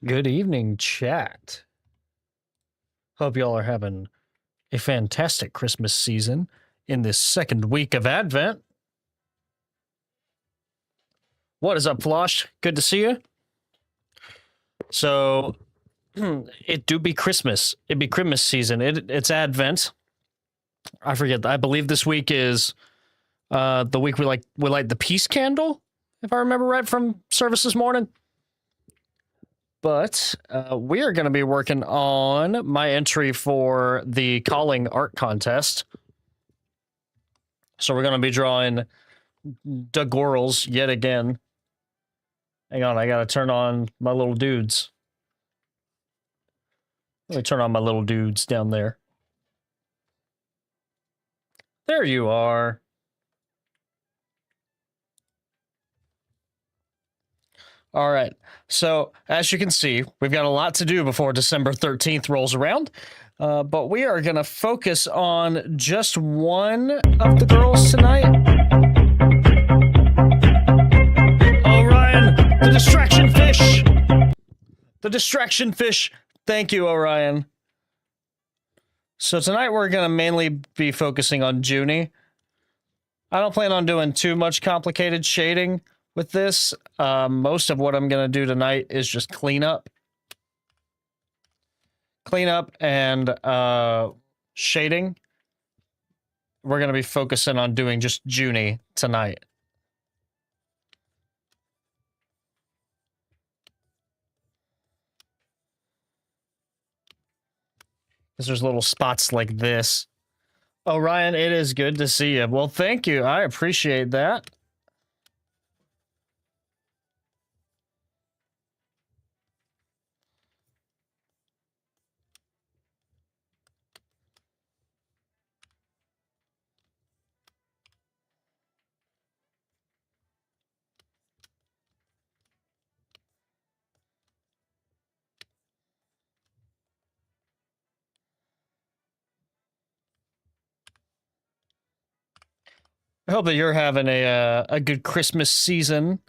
Good evening, chat. Hope y'all are having a fantastic Christmas season in this second week of Advent. What is up, Flosh? Good to see you. So, it do be Christmas. It be Christmas season. It's Advent. I forget. I believe this week is the week we light the peace candle, if I remember right from service this morning. But we are going to be working on my entry for the Calling Art Contest. So we're going to be drawing Dagorals yet again. Hang on, I got to turn on my little dudes. Let me turn on my little dudes down there. There you are. All right, so as you can see, we've got a lot to do before December 13th rolls around, but we are going to focus on just one of the girls tonight. Orion, the distraction fish! The distraction fish! Thank you, Orion. So tonight we're going to mainly be focusing on Junie. I don't plan on doing too much complicated shading with this. Most of what I'm going to do tonight is just clean up and shading. We're going to be focusing on doing just Junie tonight. Because there's little spots like this. Oh, Ryan, it is good to see you. Well, thank you. I appreciate that. I hope that you're having a good Christmas season.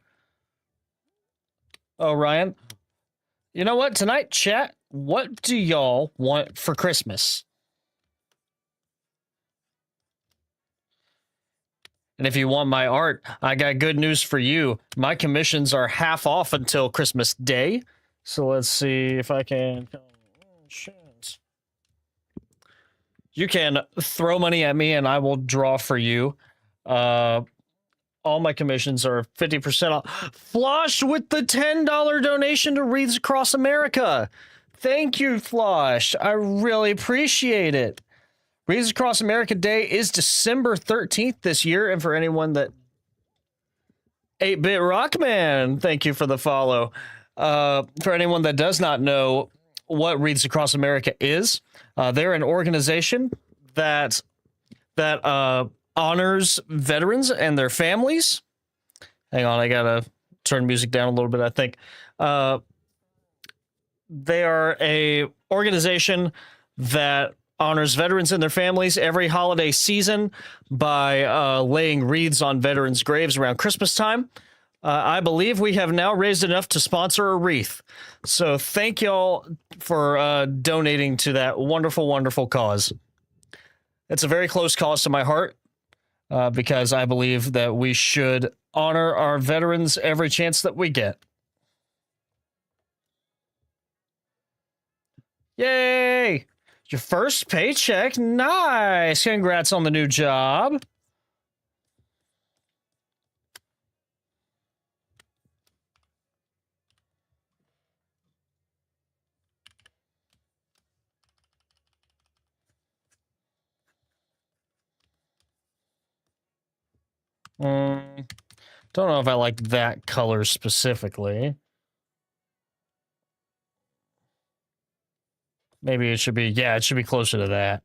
Oh, Ryan. You know what? Tonight, chat, what do y'all want for Christmas? And if you want my art, I got good news for you. My commissions are half off until Christmas Day. So let's see if I can... You can throw money at me and I will draw for you. All my commissions are 50% off. Flosh with the $10 donation to Wreaths Across America. Thank you, Flosh. I really appreciate it. Wreaths Across America Day is December 13th this year. And for anyone that... 8-Bit Rockman, thank you for the follow. For anyone that does not know what Wreaths Across America is, they're an organization that honors veterans and their families. Hang on, I gotta turn music down a little bit, I think. They are a organization that honors veterans and their families every holiday season by laying wreaths on veterans' graves around Christmas time. I believe we have now raised enough to sponsor a wreath. So thank y'all for donating to that wonderful, wonderful cause. It's a very close cause to my heart because I believe that we should honor our veterans every chance that we get. Yay! Your first paycheck. Nice. Congrats on the new job. Don't know if I like that color specifically. Maybe it should be, yeah, it should be closer to that.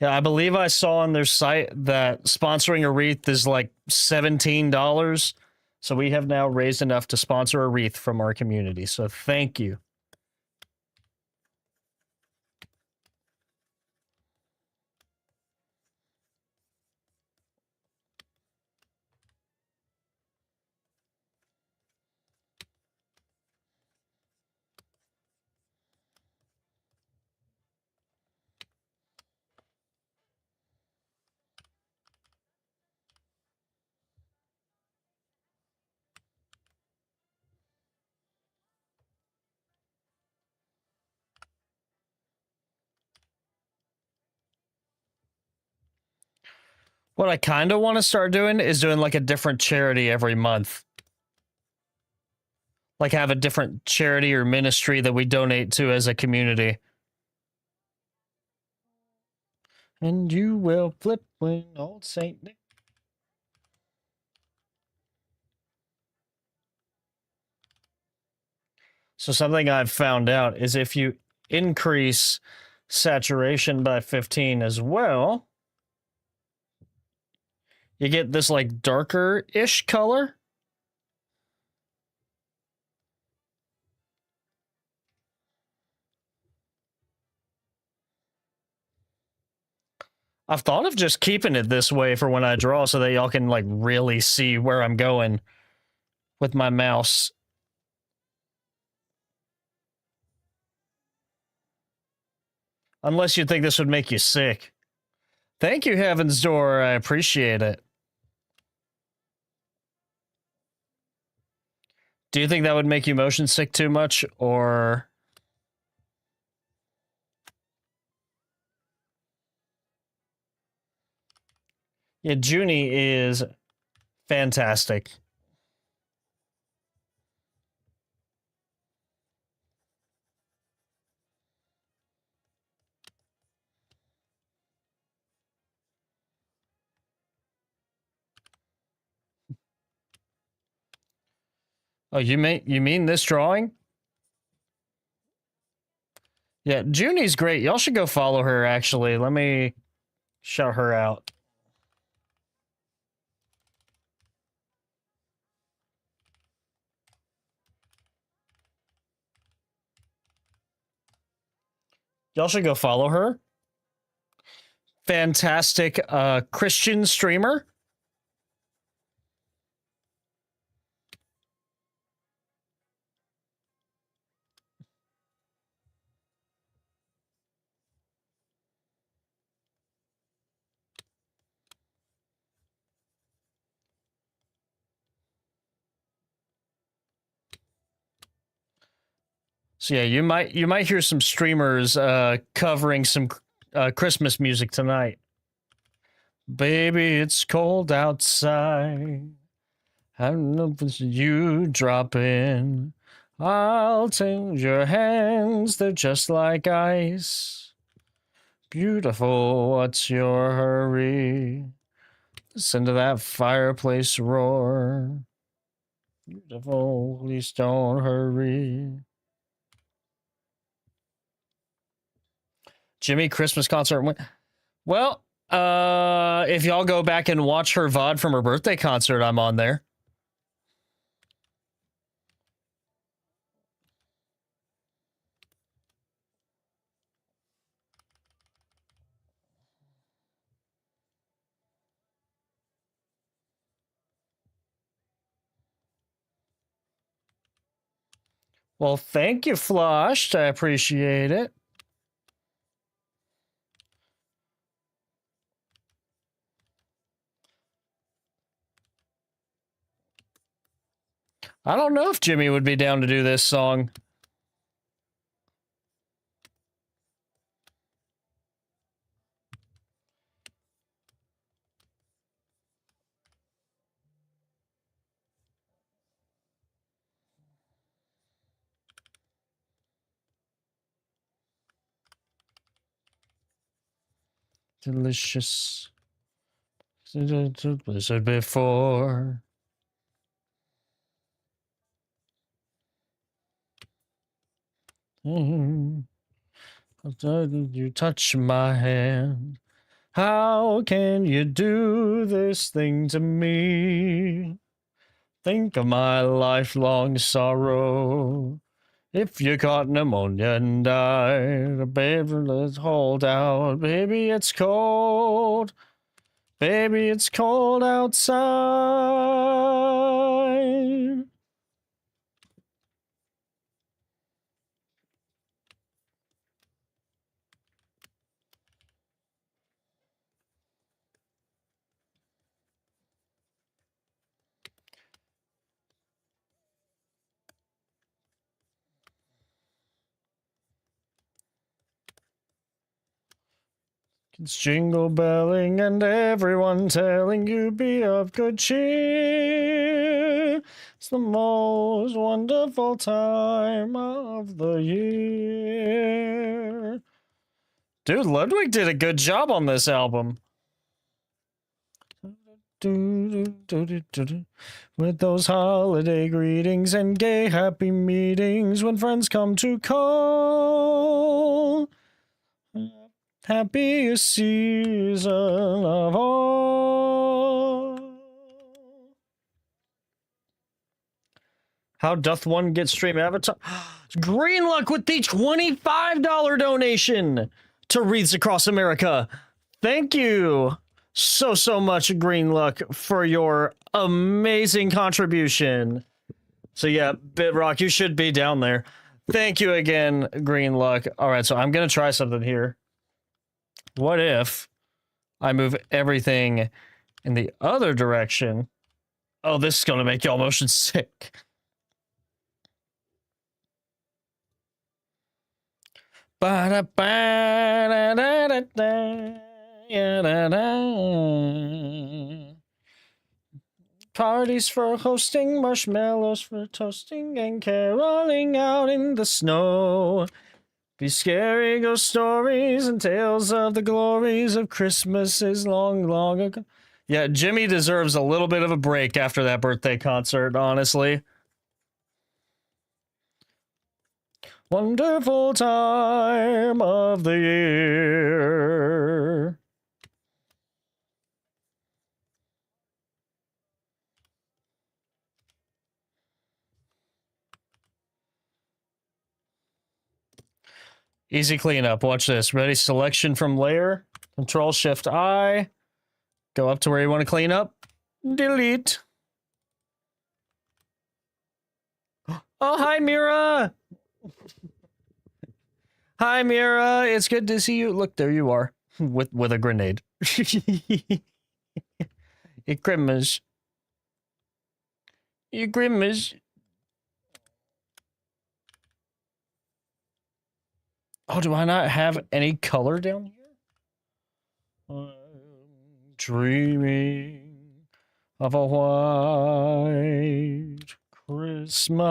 Yeah, I believe I saw on their site that sponsoring a wreath is like $17. So we have now raised enough to sponsor a wreath from our community. So thank you. What I kind of want to start doing is doing like a different charity every month. Like have a different charity or ministry that we donate to as a community. And you will flip when old Saint Nick. So something I've found out is if you increase saturation by 15 as well, you get this like darker-ish color. I've thought of just keeping it this way for when I draw so that y'all can like really see where I'm going with my mouse. Unless you think this would make you sick. Thank you, Heaven's Door. I appreciate it. Do you think that would make you motion sick too much, or... Yeah, Junie is fantastic. Oh, you mean this drawing? Yeah, Junie's great. Y'all should go follow her, actually. Let me shout her out. Y'all should go follow her. Fantastic Christian streamer. So yeah, you might hear some streamers covering some Christmas music tonight. Baby, it's cold outside. I don't know if you drop in. I'll take your hands, they're just like ice. Beautiful, what's your hurry? Listen to that fireplace roar. Beautiful, please don't hurry. Jimmy Christmas concert. Well, if y'all go back and watch her VOD from her birthday concert, I'm on there. Well, thank you, Flushed. I appreciate it. I don't know if Jimmy would be down to do this song. Delicious. Blizzard before. You touch my hand. How can you do this thing to me? Think of my lifelong sorrow. If you caught pneumonia and died, baby, let's hold out. Baby, it's cold. Baby, it's cold outside. It's jingle belling and everyone telling you be of good cheer. It's the most wonderful time of the year. Dude, Ludwig did a good job on this album. With those holiday greetings and gay happy meetings when friends come to call. Happiest season of all. How doth one get stream avatar? Green Luck with the $25 donation to Wreaths Across America. Thank you so much, Green Luck, for your amazing contribution. So yeah, Bitrock, you should be down there. Thank you again, Green Luck. All right, so I'm going to try something here. What if I move everything in the other direction? Oh, this is going to make y'all motion sick. Parties for hosting, marshmallows for toasting, and caroling out in the snow. Be scary ghost stories and tales of the glories of Christmases long, long ago. Yeah, Jimmy deserves a little bit of a break after that birthday concert, honestly. Wonderful time of the year. Easy cleanup. Watch this. Ready? Selection from layer. Control Shift I. Go up to where you want to clean up. Delete. Oh, hi, Mira. Hi, Mira. It's good to see you. Look, there you are with a grenade. It grimace. You grimace. Oh, do I not have any color down here? I'm dreaming of a white Christmas,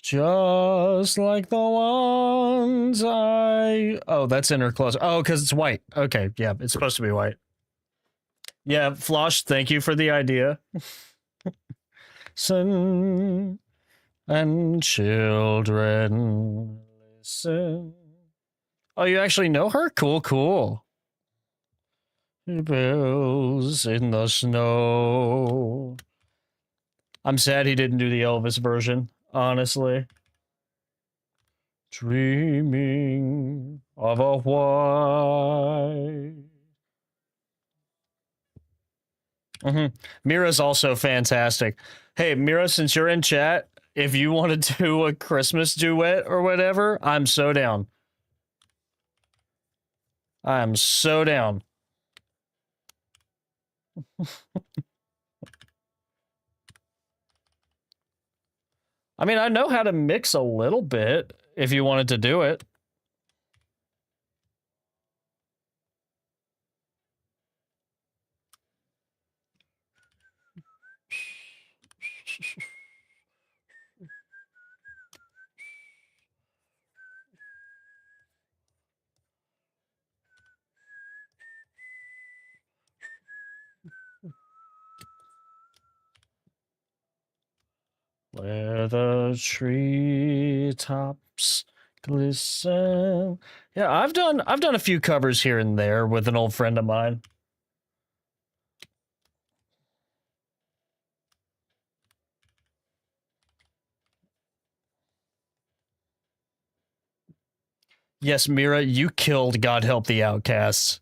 just like the ones I... Oh, that's in her clothes. Oh, because it's white. Okay, yeah, it's supposed to be white. Yeah, Flosh, thank you for the idea. Listen, and children, listen. Oh, you actually know her? Cool, cool. Bells in the snow. I'm sad he didn't do the Elvis version, honestly. Dreaming of a white. Mira's also fantastic. Hey, Mira, since you're in chat, if you want to do a Christmas duet or whatever, I'm so down. I'm so down. I mean, I know how to mix a little bit if you wanted to do it. Where the treetops glisten. Yeah, I've done a few covers here and there with an old friend of mine. Yes, Mira, you killed God Help the Outcasts.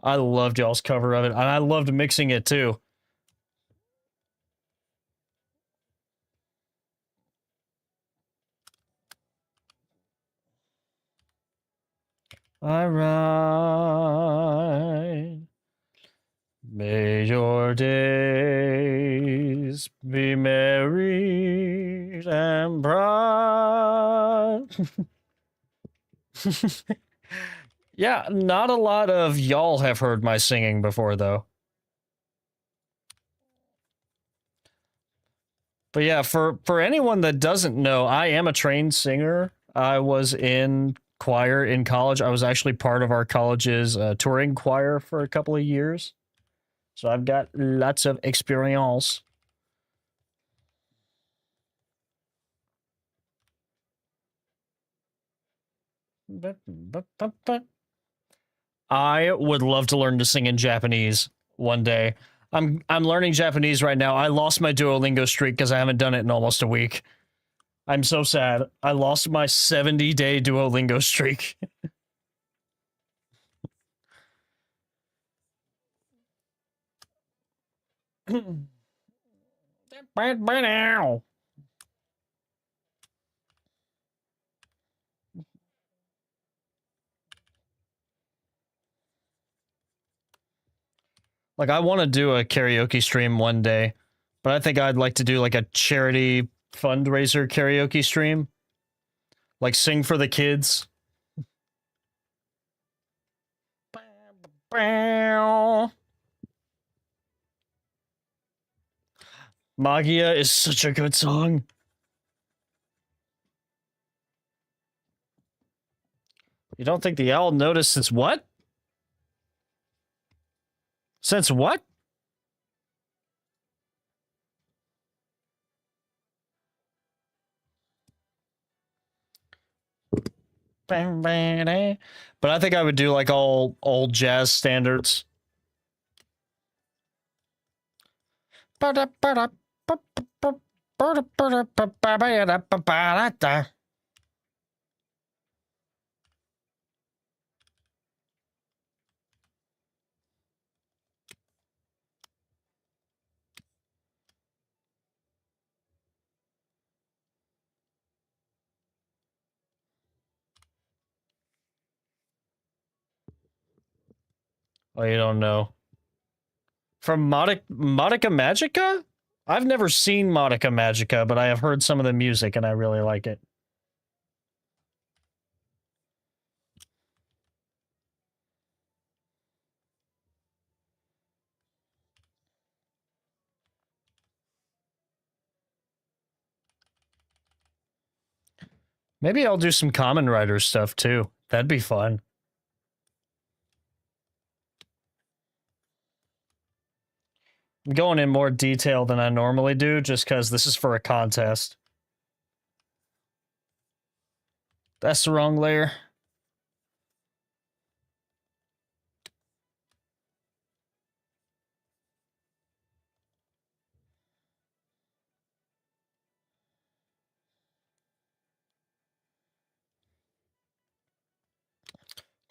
I loved y'all's cover of it, and I loved mixing it too. All right. May your days be merry and bright. Yeah, not a lot of y'all have heard my singing before, though. But yeah, for anyone that doesn't know, I am a trained singer. I was in choir in college. I was actually part of our college's touring choir for a couple of years. So I've got lots of experience. I would love to learn to sing in Japanese one day. I'm learning Japanese right now. I lost my Duolingo streak because I haven't done it in almost a week. I'm so sad. I lost my 70-day Duolingo streak. Bye now. Like, I want to do a karaoke stream one day, but I think I'd like to do like a charity fundraiser karaoke stream. Like, sing for the kids. Magia is such a good song. You don't think the owl noticed since what? Since what? But I think I would do like all old jazz standards. Oh, you don't know. From Modica Magica? I've never seen Modica Magica, but I have heard some of the music and I really like it. Maybe I'll do some Common Writer stuff too. That'd be fun. I'm going in more detail than I normally do just because this is for a contest. That's the wrong layer.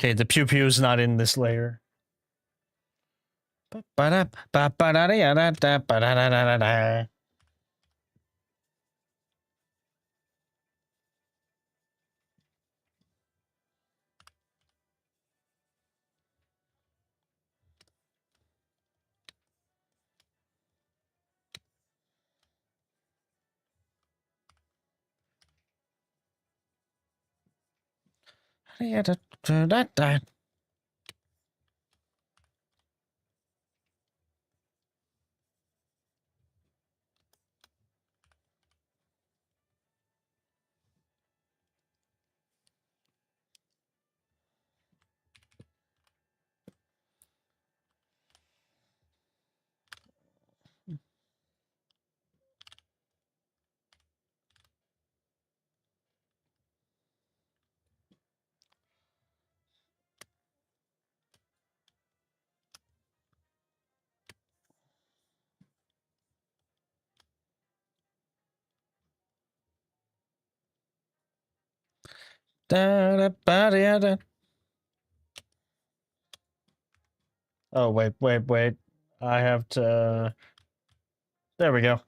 Okay, the pew pew's not in this layer. Oh, wait. I have to. There we go.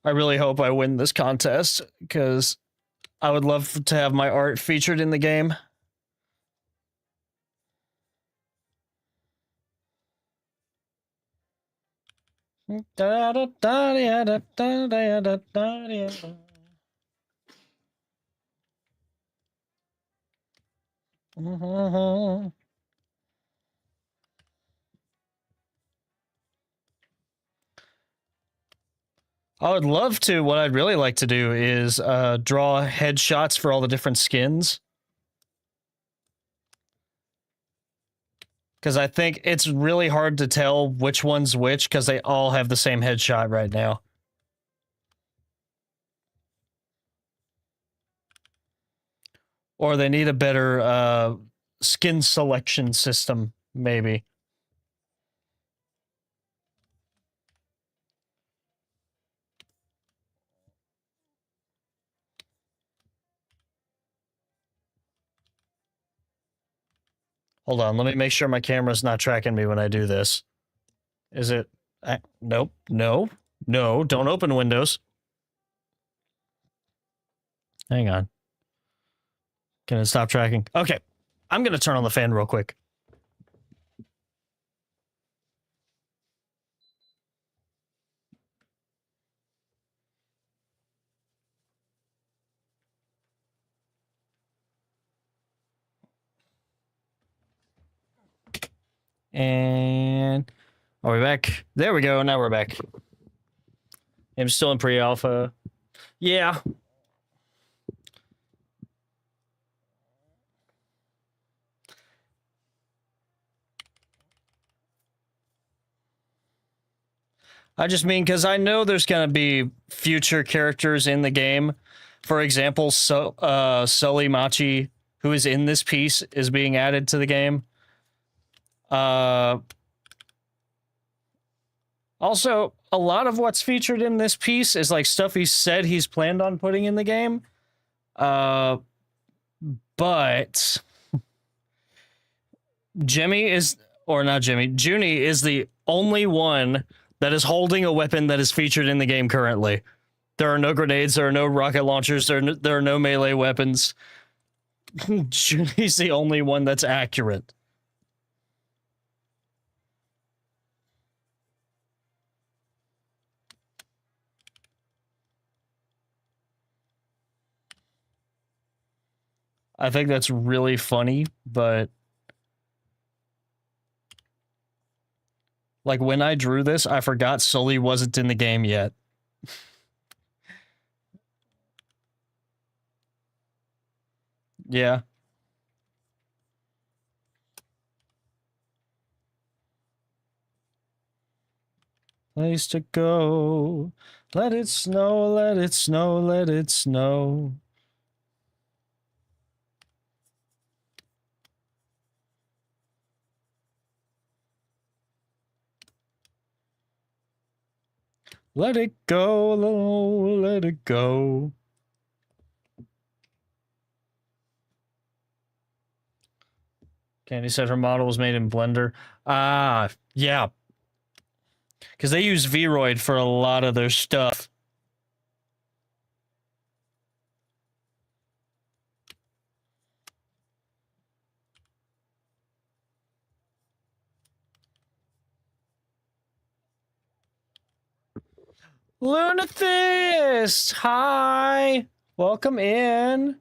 I really hope I win this contest because I would love to have my art featured in the game. I would love to. What I'd really like to do is draw headshots for all the different skins. Because I think it's really hard to tell which one's which because they all have the same headshot right now. Or they need a better skin selection system, maybe. Hold on, let me make sure my camera's not tracking me when I do this. Is it? Nope. No. No, don't open Windows. Hang on. Can it stop tracking? Okay. I'm going to turn on the fan real quick. And are we back? There we go. Now we're back. I'm still in pre-alpha. Yeah. I just mean because I know there's going to be future characters in the game. For example, Sully Machi, who is in this piece, is being added to the game. Also, a lot of what's featured in this piece is like stuff he said he's planned on putting in the game. But Jimmy is, or not Jimmy, Junie is the only one that is holding a weapon that is featured in the game currently. There are no grenades, there are no rocket launchers, there are no melee weapons. Junie's the only one that's accurate. I think that's really funny, but like when I drew this, I forgot Sully wasn't in the game yet. Yeah. Place to go. Let it snow, let it snow, let it snow. Let it go, let it go. Candy said her model was made in Blender. Ah, yeah. Because they use Vroid for a lot of their stuff. Lunathist! Hi! Welcome in.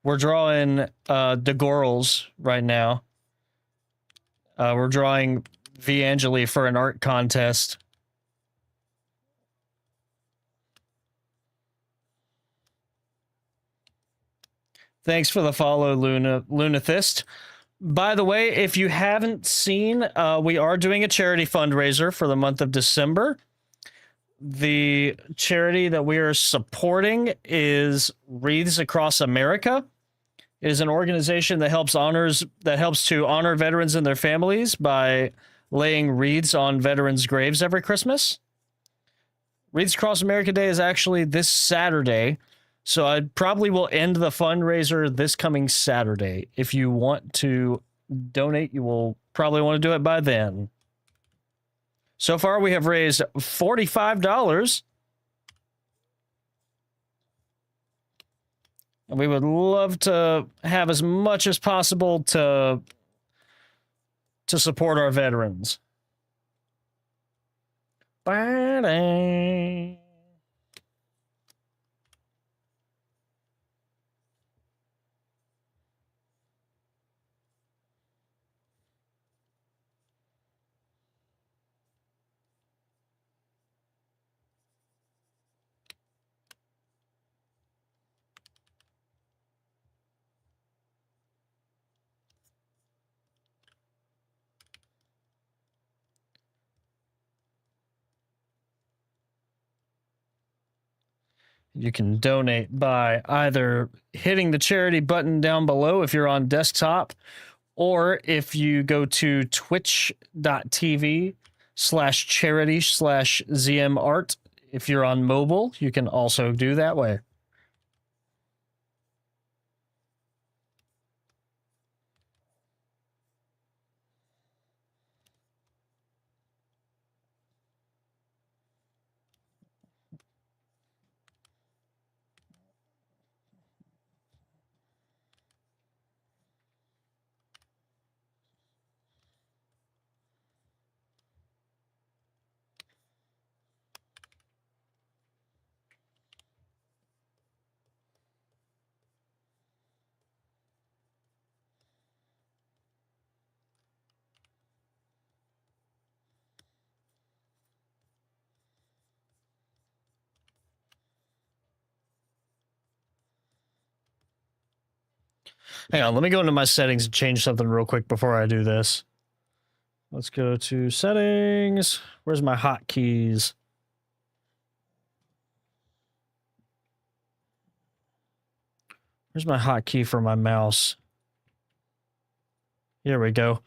We're drawing the Gorals right now. We're drawing V. Angeli for an art contest. Thanks for the follow, Lunathist. By the way, if you haven't seen, we are doing a charity fundraiser for the month of December. The charity that we are supporting is Wreaths Across America. It is an organization that helps to honor veterans and their families by laying wreaths on veterans' graves every Christmas. Wreaths Across America Day is actually this Saturday, so I probably will end the fundraiser this coming Saturday. If you want to donate, you will probably want to do it by then. So far, we have raised $45. And we would love to have as much as possible to support our veterans. Ba-dang. You can donate by either hitting the charity button down below if you're on desktop, or if you go to twitch.tv/charity/ZMArt, if you're on mobile, you can also do that way. Hang on, let me go into my settings and change something real quick before I do this. Let's go to settings. Where's my hotkeys? Where's my hotkey for my mouse? Here we go.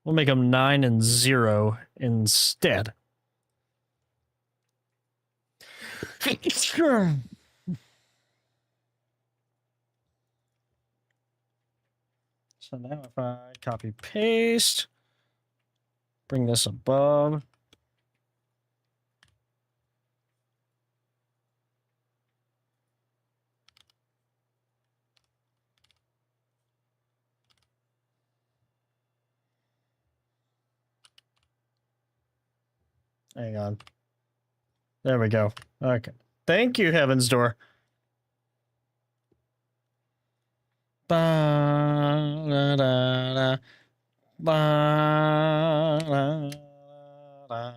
We'll make them 9 and 0 instead. So now if I copy paste, bring this above. Hang on. There we go. Okay. Thank you, Heaven's Door. Ba-da-da-da. Ba-da-da-da.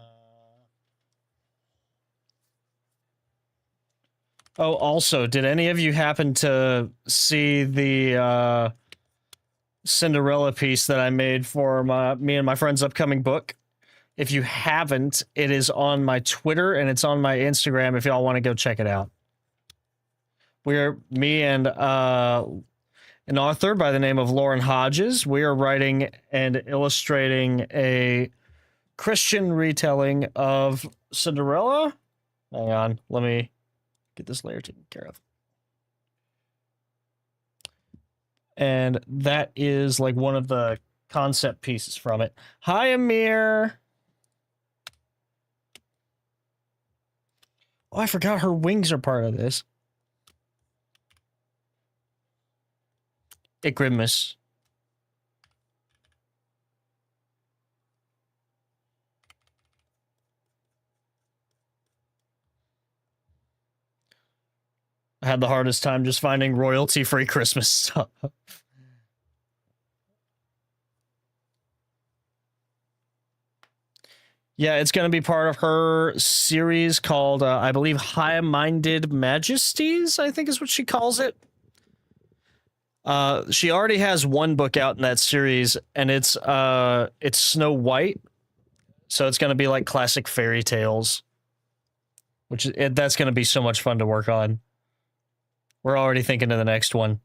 Oh, also, did any of you happen to see the Cinderella piece that I made for me and my friend's upcoming book? If you haven't, it is on my Twitter and it's on my Instagram if y'all want to go check it out. Me and an author by the name of Lauren Hodges, we are writing and illustrating a Christian retelling of Cinderella. Hang on, let me get this layer taken care of. And that is like one of the concept pieces from it. Hi, Amir. Oh, I forgot her wings are part of this. Igrimus. I had the hardest time just finding royalty-free Christmas stuff. Yeah, it's going to be part of her series called, I believe, High-Minded Majesties, I think is what she calls it. She already has one book out in that series, and it's Snow White, so it's going to be like classic fairy tales, that's going to be so much fun to work on. We're already thinking of the next one.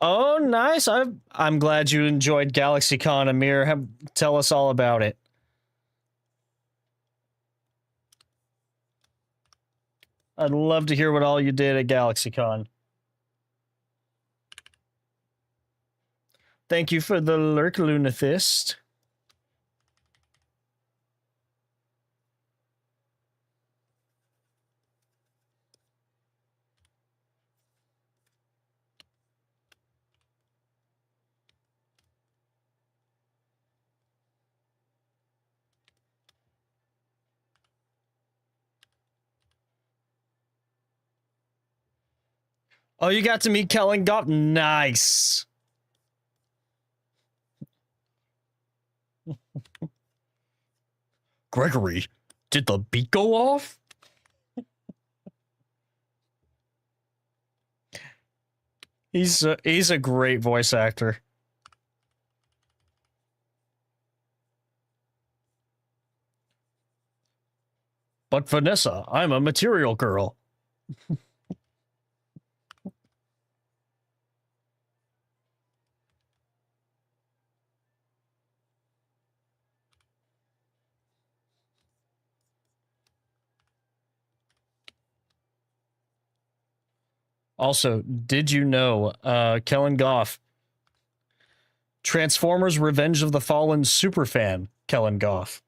Oh, nice. I'm glad you enjoyed GalaxyCon, Amir. Tell us all about it. I'd love to hear what all you did at GalaxyCon. Thank you for the lurk, Lunathist. Oh, you got to meet Kellen Goff? Nice. Gregory, did the beat go off? He's a great voice actor. But Vanessa, I'm a material girl. Also, did you know Kellen Goff, Transformers Revenge of the Fallen superfan Kellen Goff?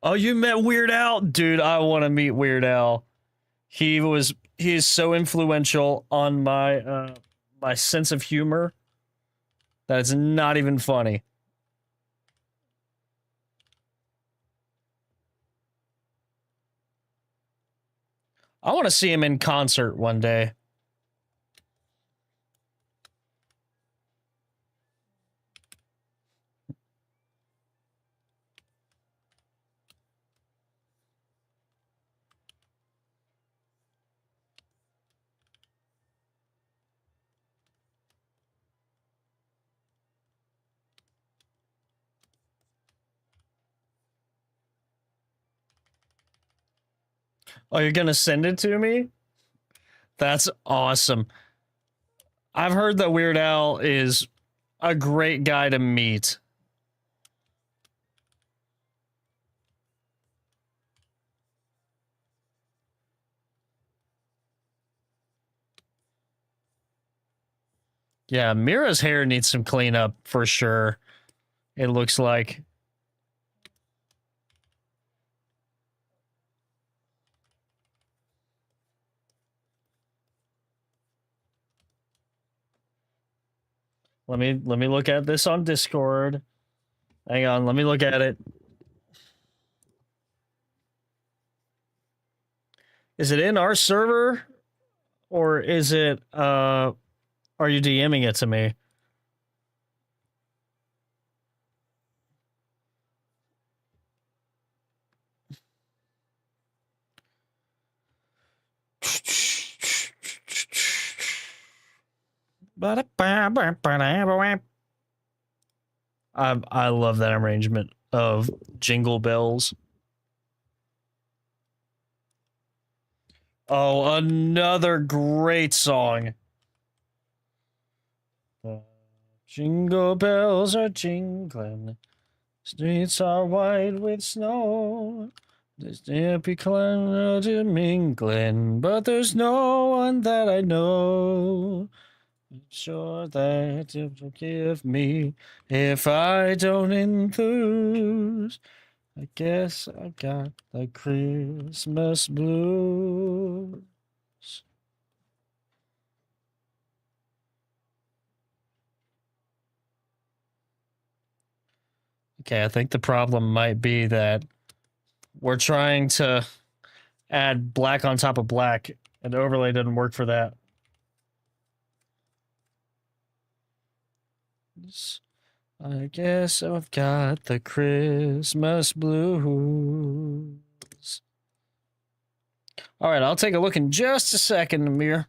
Oh, you met Weird Al? Dude, I want to meet Weird Al. He's so influential on my my sense of humor that it's not even funny. I want to see him in concert one day. Oh, you're gonna send it to me? That's awesome. I've heard that Weird Al is a great guy to meet. Yeah, Mira's hair needs some cleanup for sure. It looks like. Let me look at this on Discord. Hang on, let me look at it. Is it in our server? Or is it are you DMing it to me? I love that arrangement of Jingle Bells. Oh, another great song. Jingle bells are jingling, streets are white with snow. There's happy cloud mingling, but there's no one that I know. I'm sure that you'll forgive me if I don't enthuse. I guess I got the Christmas blues. Okay, I think the problem might be that we're trying to add black on top of black, and overlay doesn't work for that. I guess I've got the Christmas blues. All right, I'll take a look in just a second, Amir.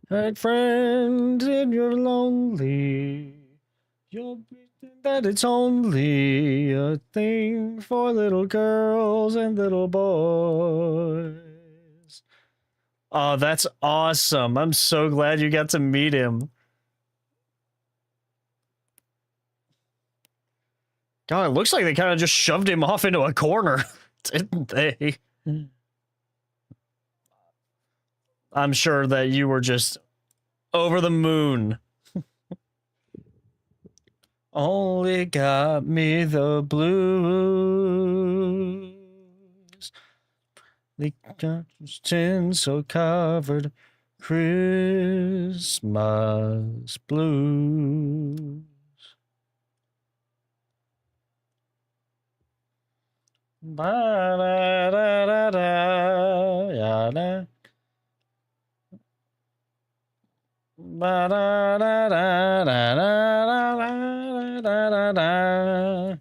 Hey, friend, if you're lonely, you'll be that it's only a thing for little girls and little boys. Oh, that's awesome. I'm so glad you got to meet him. God, it looks like they kind of just shoved him off into a corner, didn't they? I'm sure that you were just over the moon. Only got me the blues. The tinsel covered Christmas blues. Ba da da da da, ya da. Ba da da da da da da da da.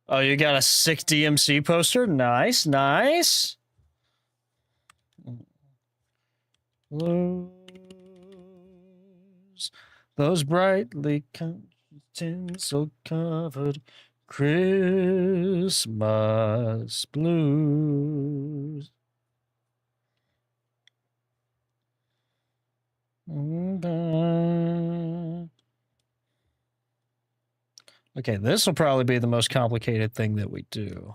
Oh, you got a sick DMC poster? Nice, nice. Blues, those brightly tinsel covered Christmas blues. Okay, this will probably be the most complicated thing that we do.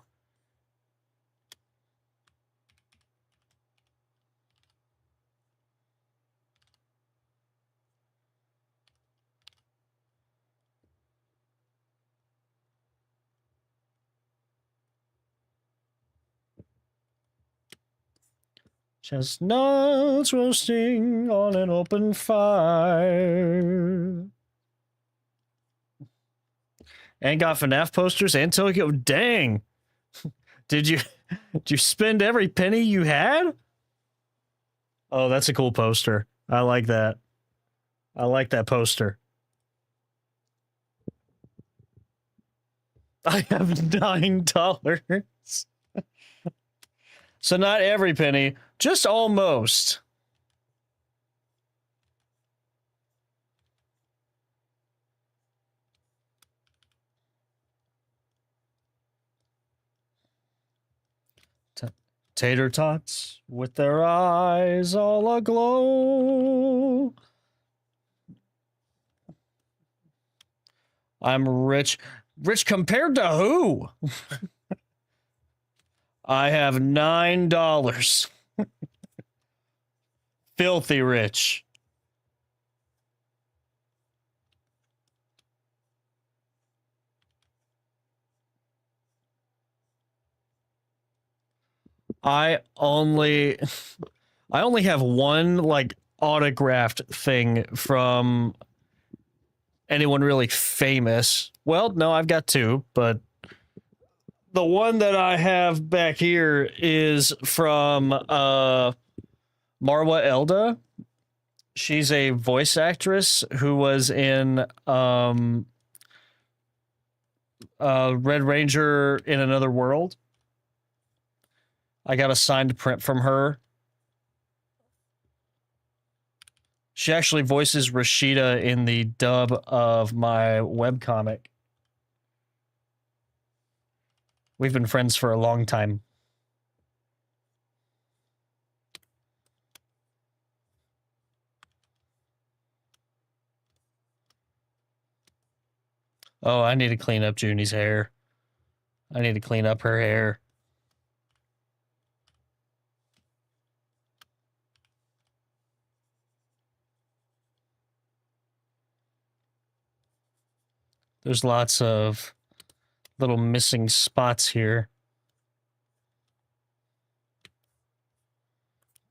Chestnuts roasting on an open fire. And got FNAF posters and Tokyo. Dang. Did you spend every penny you had? Oh, that's a cool poster. I like that. I like that poster. I have $9. So not every penny, just almost. Tater tots with their eyes all aglow. I'm rich. Rich compared to who? I have $9. Filthy rich. I only have one like autographed thing from anyone really famous. Well, no, I've got two, but the one that I have back here is from Marwa Elda. She's a voice actress who was in Red Ranger in Another World. I got a signed print from her. She actually voices Rashida in the dub of my webcomic. We've been friends for a long time. Oh, I need to clean up Junie's hair. I need to clean up her hair. There's lots of little missing spots here.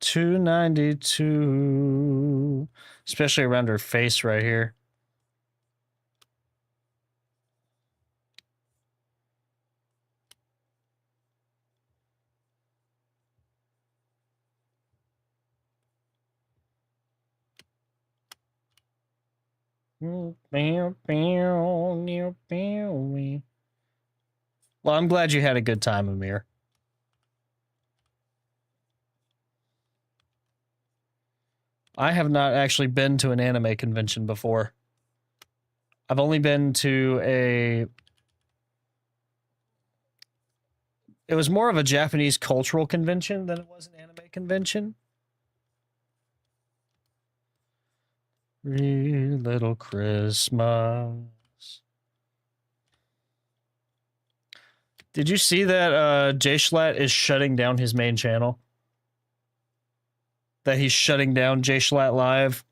292, especially around her face right here. Well, I'm glad you had a good time, Amir. I have not actually been to an anime convention before. I've only been to a... It was more of a Japanese cultural convention than it was an anime convention. Three Little Christmas. Did you see that Jay Schlatt is shutting down his main channel? That he's shutting down Jay Schlatt Live?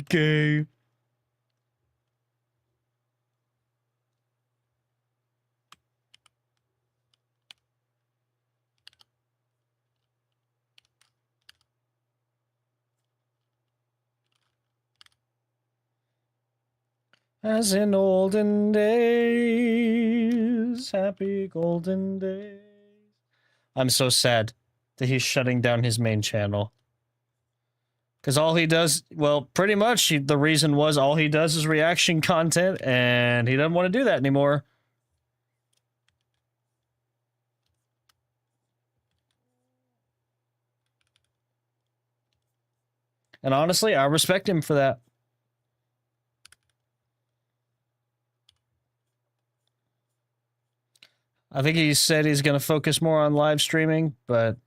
Gay. As in olden days, happy golden days. I'm so sad that he's shutting down his main channel. Because all he does, well, pretty much the reason was all he does is reaction content, and he doesn't want to do that anymore. And honestly, I respect him for that. I think he said he's going to focus more on live streaming, but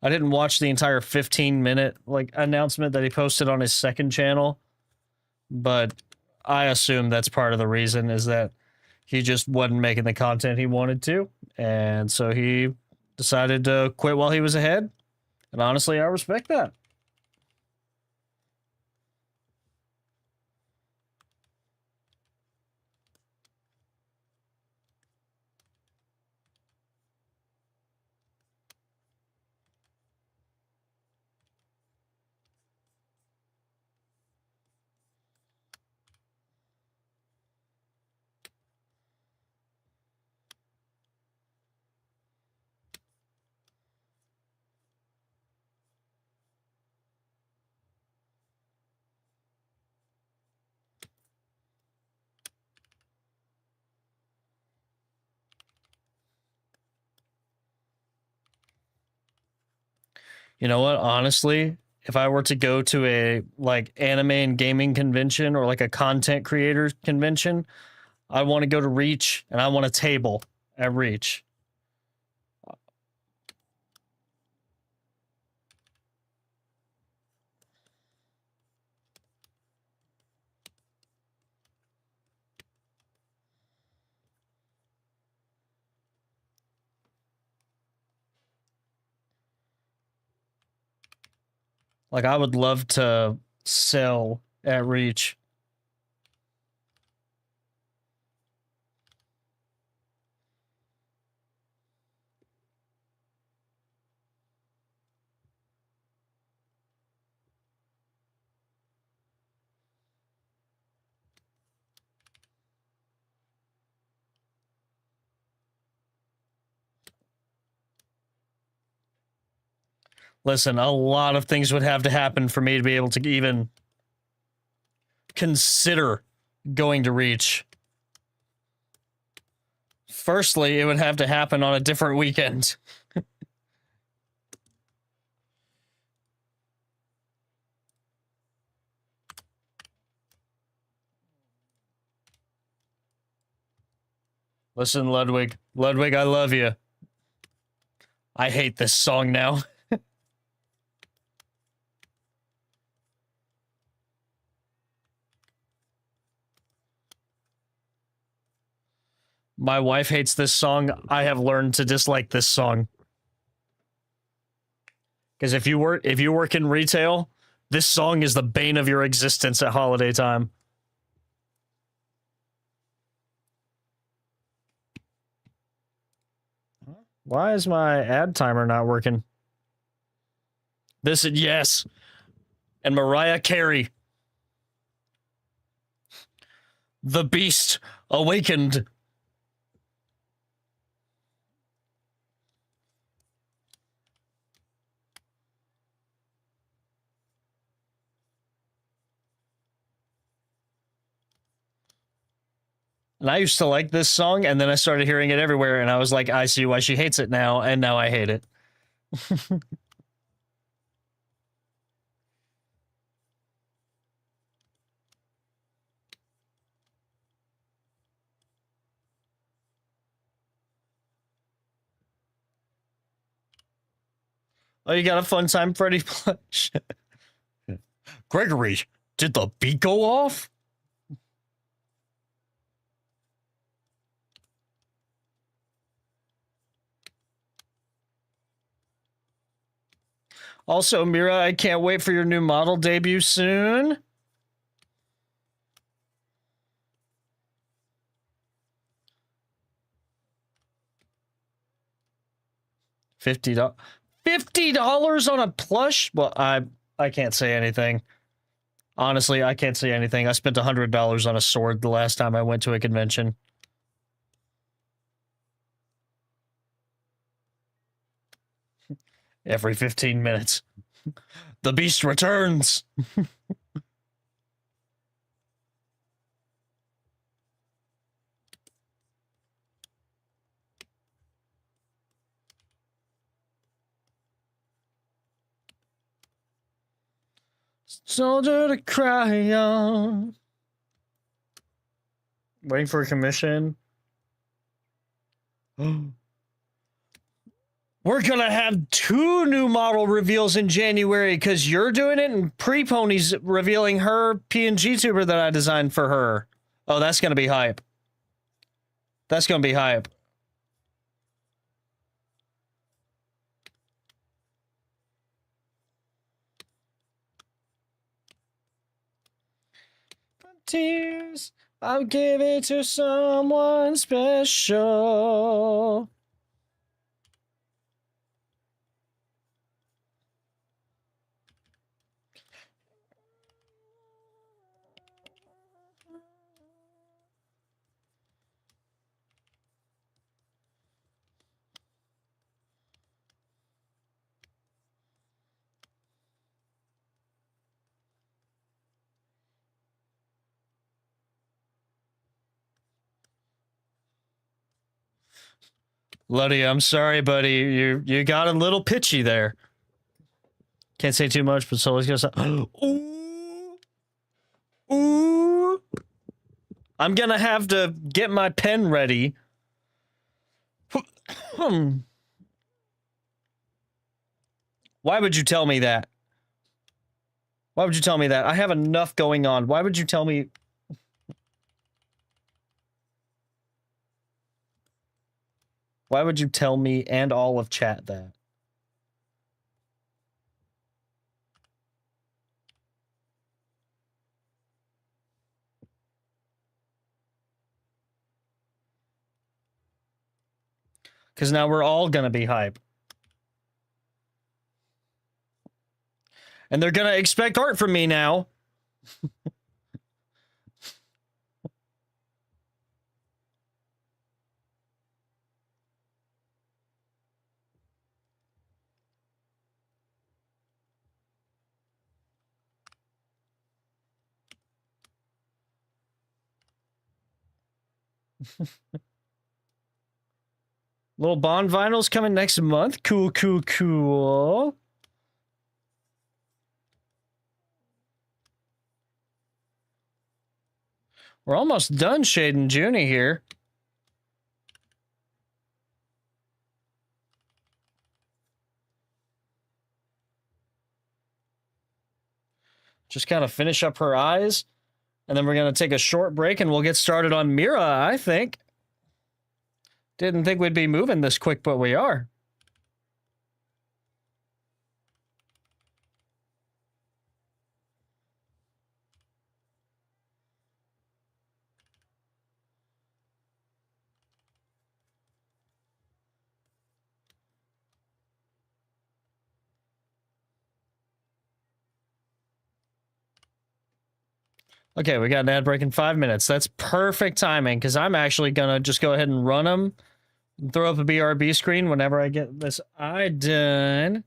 I didn't watch the entire 15-minute announcement that he posted on his second channel. But I assume that's part of the reason, is that he just wasn't making the content he wanted to, and so he decided to quit while he was ahead. And honestly, I respect that. You know what? Honestly, if I were to go to a anime and gaming convention or a content creator convention, I want to go to Reach, and I want a table at Reach. I would love to sell at Reach. Listen, a lot of things would have to happen for me to be able to even consider going to Reach. Firstly, it would have to happen on a different weekend. Listen, Ludwig. Ludwig, I love you. I hate this song now. My wife hates this song. I have learned to dislike this song. Because if you work in retail, this song is the bane of your existence at holiday time. Why is my ad timer not working? This is yes. And Mariah Carey. The beast awakened. And I used to like this song, and then I started hearing it everywhere, and I was like, I see why she hates it now, and now I hate it. Oh, you got a fun time, Freddy Plush? Gregory, did the beat go off? Also, Mira, I can't wait for your new model debut soon. $50. $50 on a plush? Well, I can't say anything. Honestly, I can't say anything. I spent $100 on a sword the last time I went to a convention. Every 15 minutes. The beast returns. Soldier to cry on. Waiting for a commission. We're gonna have 2 new model reveals in January because you're doing it and Pre-Pony's revealing her PNG tuber that I designed for her. Oh, that's gonna be hype. That's gonna be hype. Tears, I'll give it to someone special. Luddy, I'm sorry, buddy. You got a little pitchy there. Can't say too much, but Sully's gonna say, ooh, ooh. I'm gonna have to get my pen ready. Why would you tell me that? Why would you tell me that? I have enough going on. Why would you tell me? Why would you tell me and all of chat that? Because now we're all gonna be hype. And they're gonna expect art from me now. Little Bond vinyls coming next month. Cool, cool, cool. We're almost done shading Junie here. Just kind of finish up her eyes. And then we're going to take a short break and we'll get started on Mira, I think. Didn't think we'd be moving this quick, but we are. Okay, we got an ad break in 5 minutes. That's perfect timing because I'm actually going to just go ahead and run them and throw up a BRB screen whenever I get this eye done.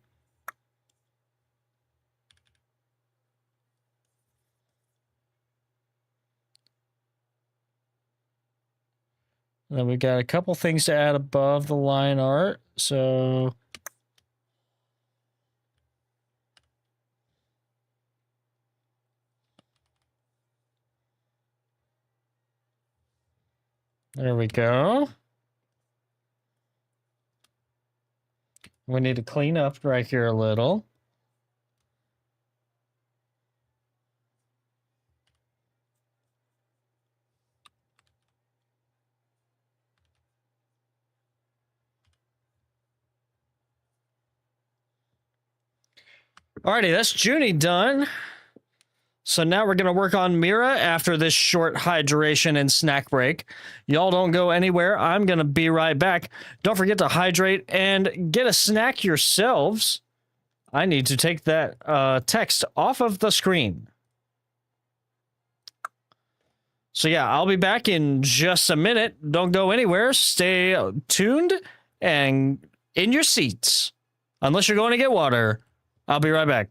Then we got a couple things to add above the line art. So there we go. We need to clean up right here a little. Alrighty, that's Junie done. So now we're going to work on Mira after this short hydration and snack break. Y'all don't go anywhere. I'm going to be right back. Don't forget to hydrate and get a snack yourselves. I need to take that text off of the screen. So yeah, I'll be back in just a minute. Don't go anywhere. Stay tuned and in your seats. Unless you're going to get water. I'll be right back.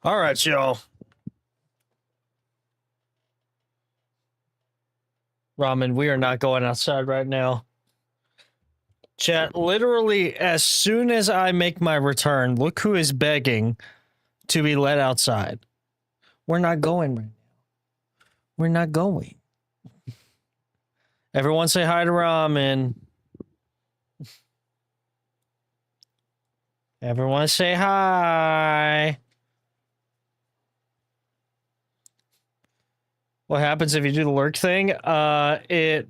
All right, y'all. Ramen, we are not going outside right now. Chat, literally, as soon as I make my return, look who is begging to be let outside. We're not going right now. We're not going. Everyone say hi to Ramen. Everyone say hi. What happens if you do the lurk thing? It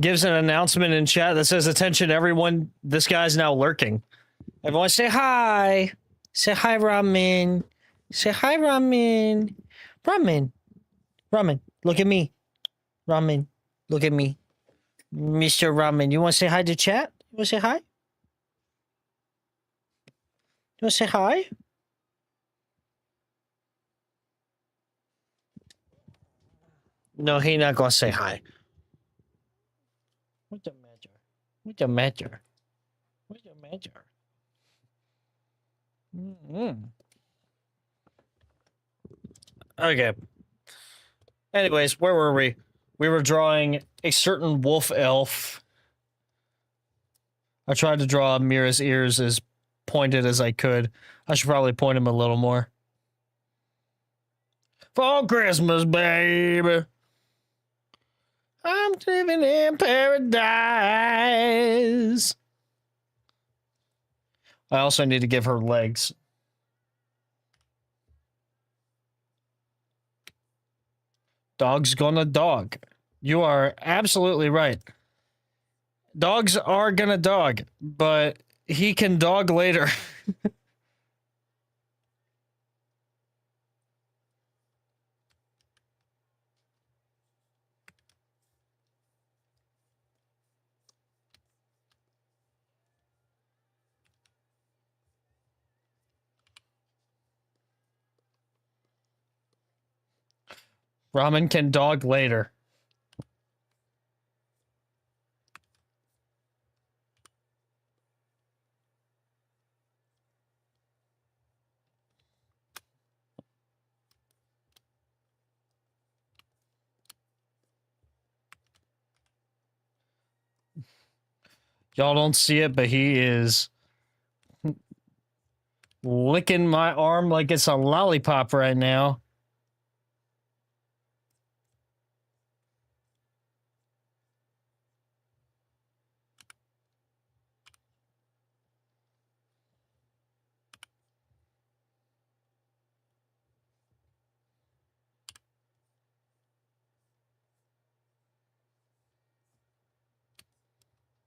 gives an announcement in chat that says, attention, everyone, this guy's now lurking. Everyone say hi. Say hi, Ramen. Say hi, Ramen. Ramen. Ramen, look at me. Ramen, look at me. Mr. Ramen, you want to say hi to chat? You want to say hi? You want to say hi? No, he not going to say hi. What's the matter? What's the matter? What's the matter? Mm-hmm. Okay. Anyways, where were we? We were drawing a certain wolf elf. I tried to draw Mira's ears as pointed as I could. I should probably point him a little more. For Christmas, baby. I'm living in paradise. I also need to give her legs. Dog's gonna dog. You are absolutely right. Dogs are gonna dog, but he can dog later. Ramen can dog later. Y'all don't see it, but he is licking my arm like it's a lollipop right now.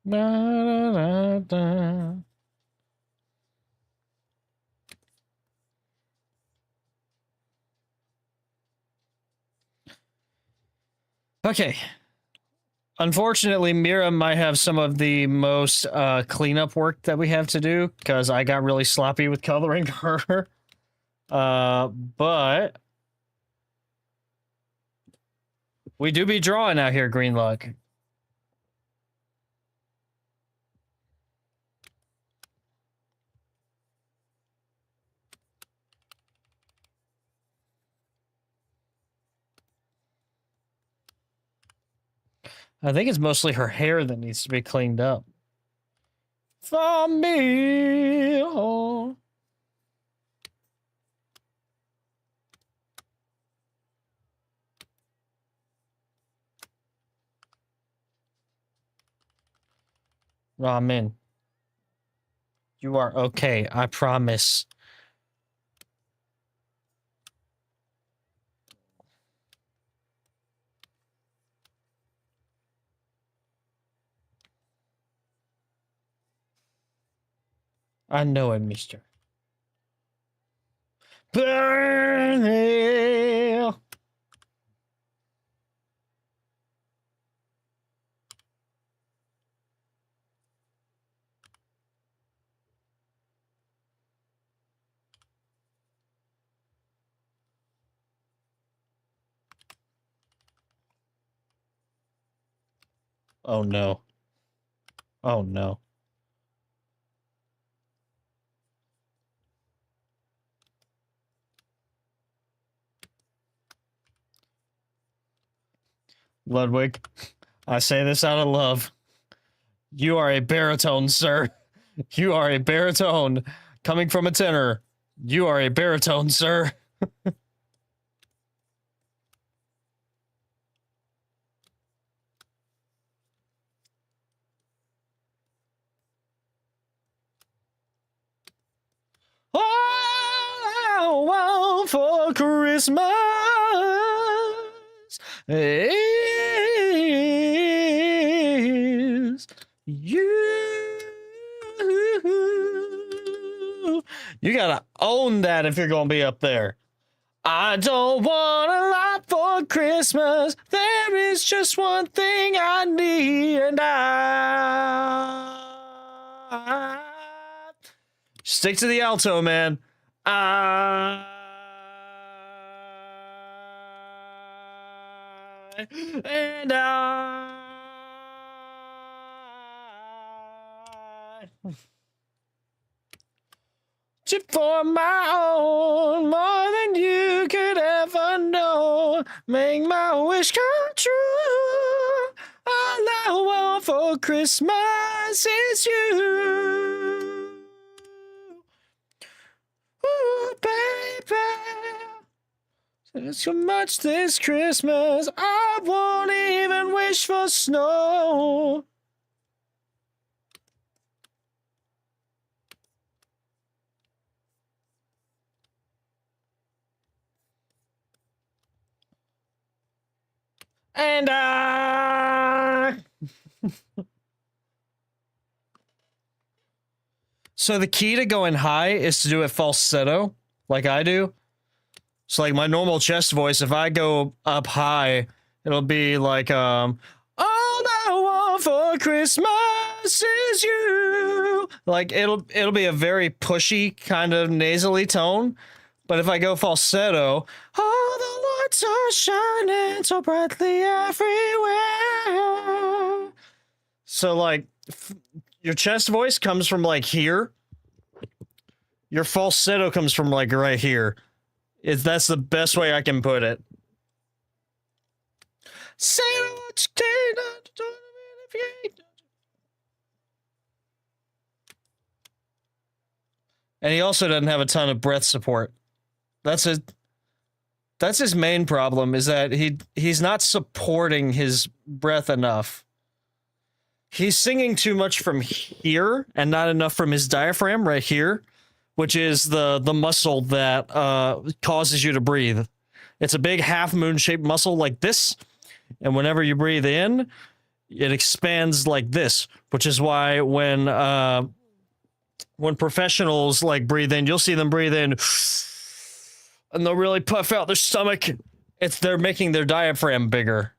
Da, da, da. Okay. Unfortunately, Mira might have some of the most cleanup work that we have to do because I got really sloppy with coloring her. But we do be drawing out here, Green Luck. I think it's mostly her hair that needs to be cleaned up. For me. Oh. Ramen. You are okay, I promise. I know it, mister. Burn hell. Oh no. Oh no. Ludwig, I say this out of love. You are a baritone, sir. You are a baritone. Coming from a tenor, you are a baritone, sir. All I want for Christmas is you. You gotta own that if you're gonna be up there. I don't want a lot for Christmas. There is just one thing I need, and I stick to the alto, man. And chip for my own, more than you could ever know. Make my wish come true. All I want for Christmas is you. Ooh, baby. There's so much this Christmas, I won't even wish for snow. And so the key to going high is to do it falsetto, like I do. So like my normal chest voice, if I go up high, it'll be like all I want for Christmas is you. Like it'll be a very pushy kind of nasally tone. But if I go falsetto, all the lights are shining so brightly everywhere. So like your chest voice comes from like here. Your falsetto comes from like right here. That's the best way I can put it. Say what you can, if you ain't. And he also doesn't have a ton of breath support. That's his main problem, is that he's not supporting his breath enough. He's singing too much from here and not enough from his diaphragm right here, which is the muscle that causes you to breathe. It's a big half moon shaped muscle like this, and whenever you breathe in, it expands like this, which is why when professionals like breathe in, you'll see them breathe in and they'll really puff out their stomach. They're making their diaphragm bigger.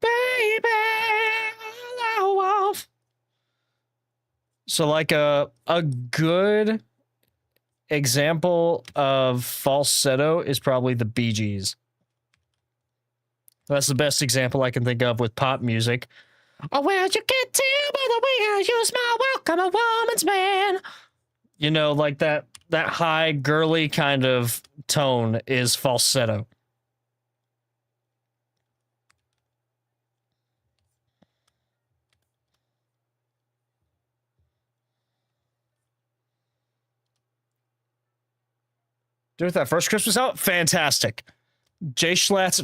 Baby, all I want. So like a good example of falsetto is probably the Bee Gees. That's the best example I can think of with pop music. Oh, well, you can't tell by the way I use my welcome a woman's man. You know, like that high, girly kind of tone is falsetto. Dude, that first Christmas album, fantastic. Jay Schlatt's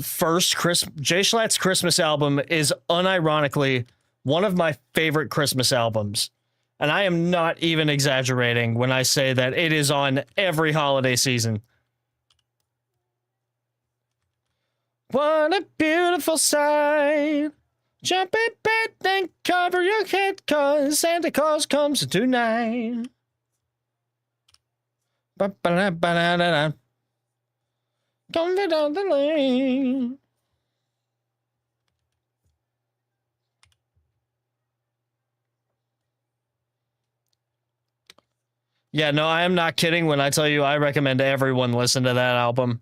Christmas album is unironically one of my favorite Christmas albums. And I am not even exaggerating when I say that it is on every holiday season. What a beautiful sight. Jump in bed and cover your head, 'cause Santa Claus comes tonight. Ba-ba-da-ba-da-da-da. Coming down the lane. Yeah, no, I am not kidding when I tell you I recommend everyone listen to that album.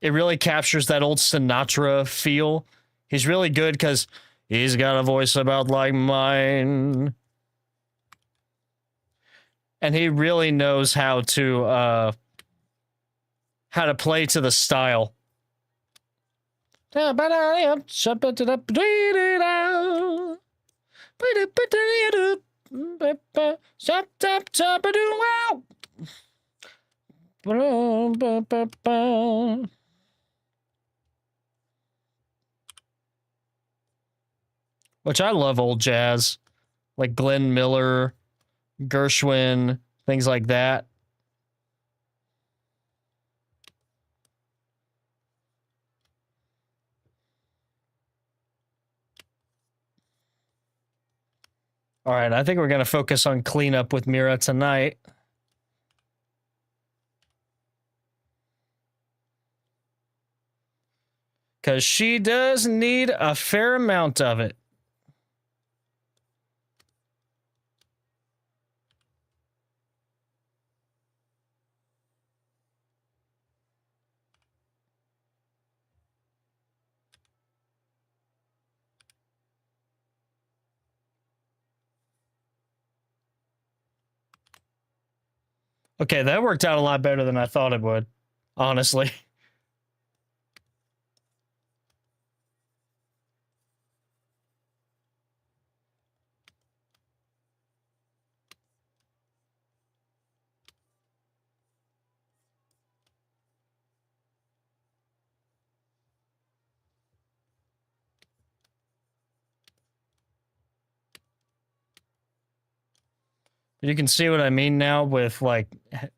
It really captures that old Sinatra feel. He's really good because He's got a voice about like mine. And he really knows how to play to the style. Which I love old jazz, like Glenn Miller, Gershwin, things like that. All right, I think we're going to focus on cleanup with Mira tonight. Because she does need a fair amount of it. Okay, that worked out a lot better than I thought it would, honestly. You can see what I mean now with, like,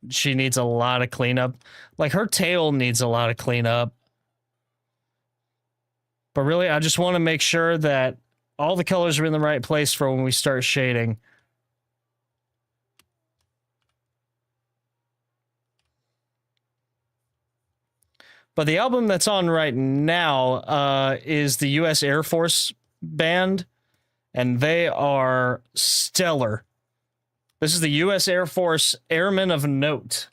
she needs a lot of cleanup. Like, her tail needs a lot of cleanup. But really, I just want to make sure that all the colors are in the right place for when we start shading. But the album that's on right now is the U.S. Air Force band, and they are stellar. This is the U.S. Air Force Airmen of Note.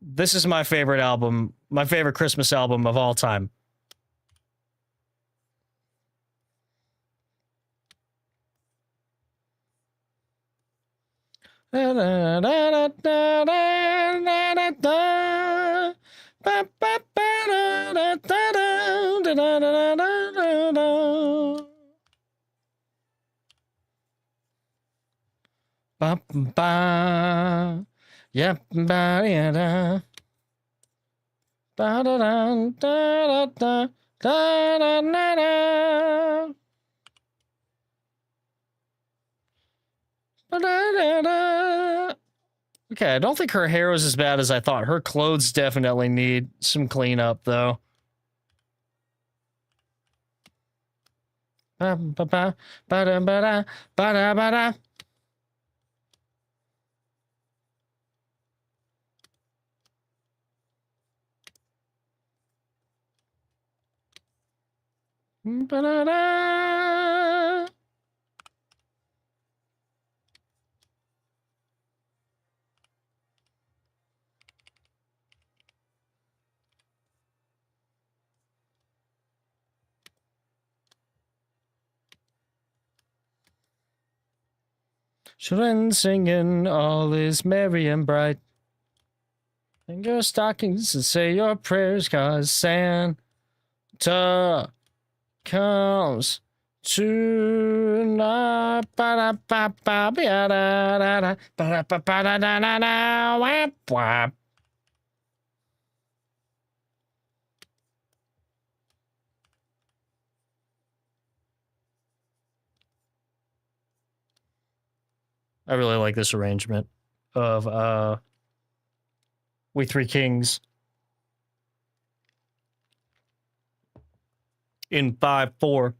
This is my favorite album, my favorite Christmas album of all time. Ba ba, yep, ba da, ba da da da da da da da. Okay, I don't think her hair was as bad as I thought. Her clothes definitely need some cleanup, though. Ba ba ba ba da ba da ba da ba da. Ba da da. Children singing, all is merry and bright. Hang your stockings and say your prayers, 'cause Santa comes tonight. Wap, wap. I really like this arrangement of We Three Kings in 5/4.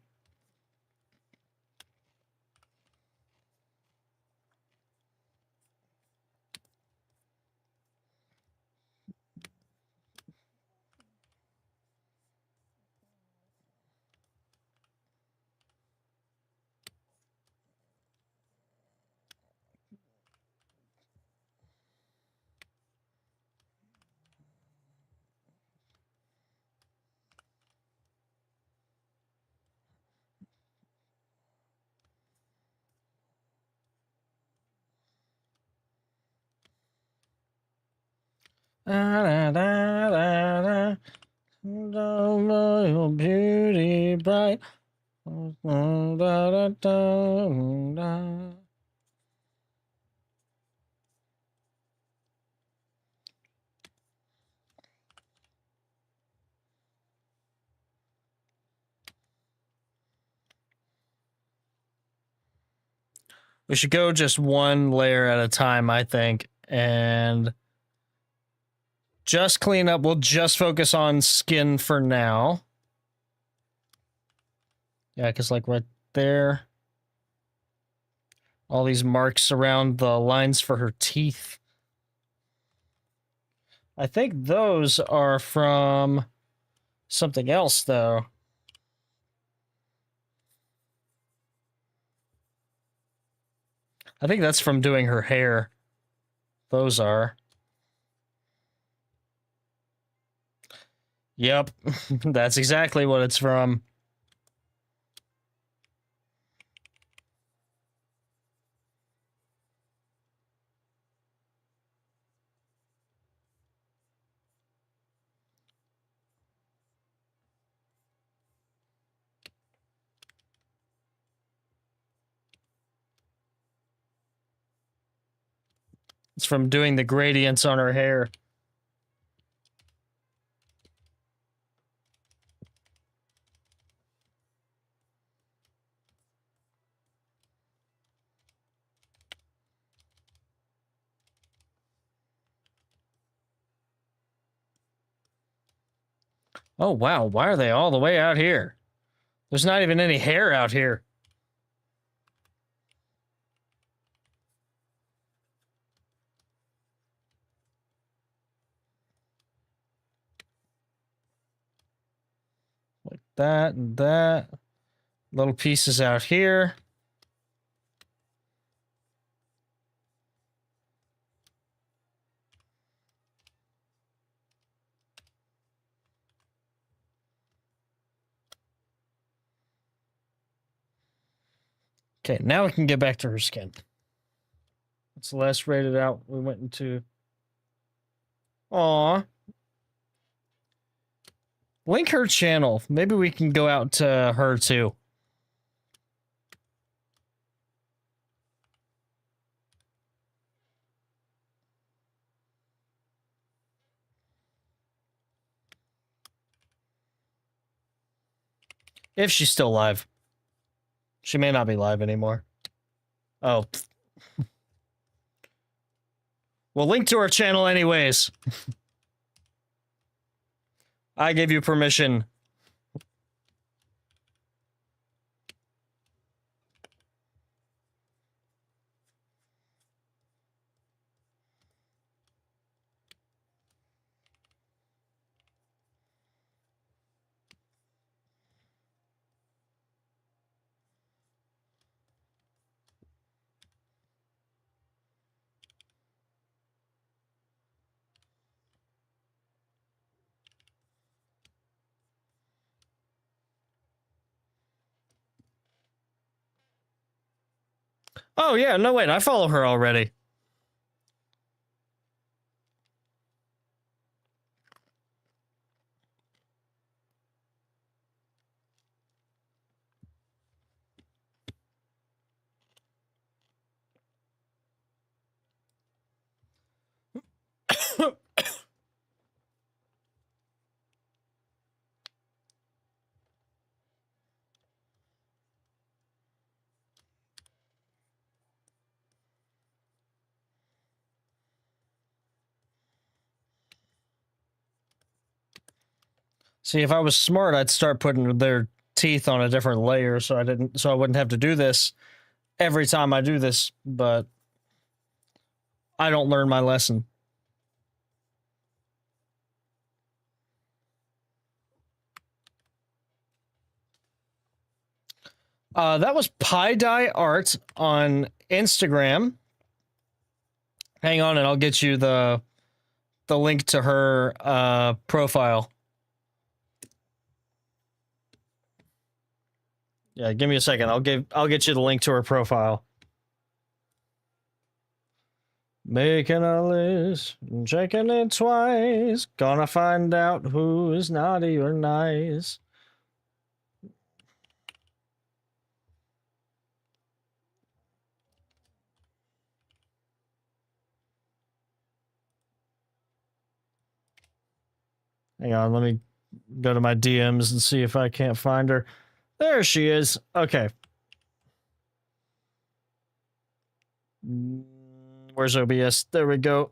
Da, da, da, da. Don't know your beauty bright. Da, da, da, da. We should go just one layer at a time, I think, and just clean up. We'll just focus on skin for now. Yeah, because like right there, all these marks around the lines for her teeth. I think those are from something else, though. I think that's from doing her hair. Those are. Yep, that's exactly what it's from. It's from doing the gradients on her hair. Oh, wow. Why are they all the way out here? There's not even any hair out here. Like that and that. Little pieces out here. Okay, now we can get back to her skin. It's the last rated out we went into. Aw. Link her channel. Maybe we can go out to her too. If she's still live. She may not be live anymore. Oh. We'll link to her channel anyways. I gave you permission. Oh, yeah, no, wait, I follow her already. See, if I was smart, I'd start putting their teeth on a different layer so I wouldn't have to do this every time I do this, but I don't learn my lesson. That was Pie Dye Art on Instagram. Hang on, and I'll get you the link to her profile. Yeah, give me a second. I'll get you the link to her profile. Making a list, checking it twice. Gonna find out who is naughty or nice. Hang on, let me go to my DMs and see if I can't find her. There she is. Okay. Where's OBS? There we go.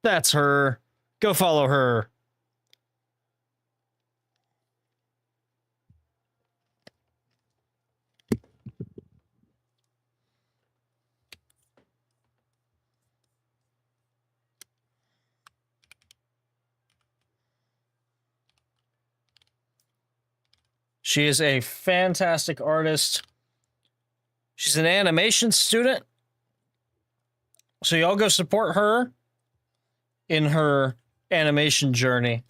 That's her. Go follow her. She is a fantastic artist. She's an animation student. So y'all go support her in her animation journey.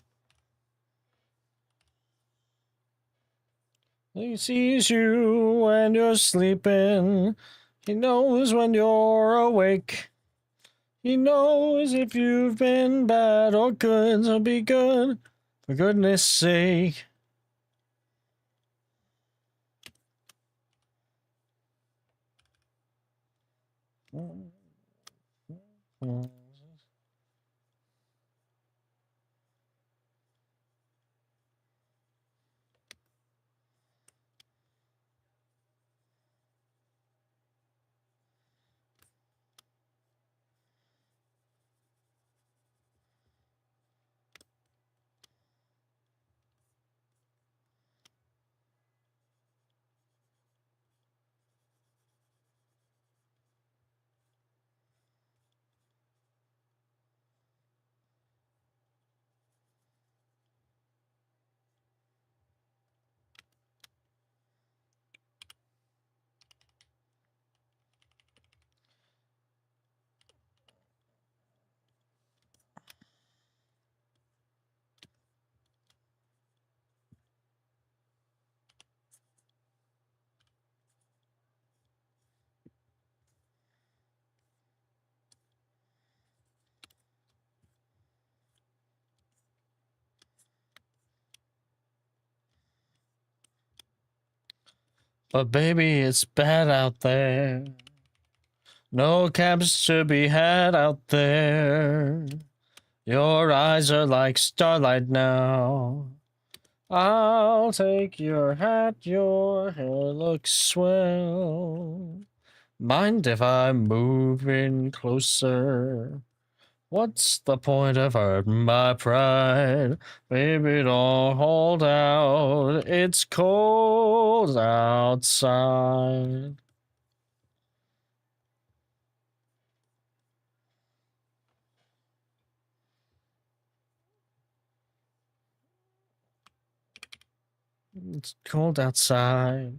He sees you when you're sleeping. He knows when you're awake. He knows if you've been bad or good, so be good, for goodness sake. But baby, it's bad out there. No cabs to be had out there. Your eyes are like starlight now. I'll take your hat, your hair looks swell. Mind if I move in closer? What's the point of hurting my pride? Baby, don't hold out. It's cold outside. It's cold outside.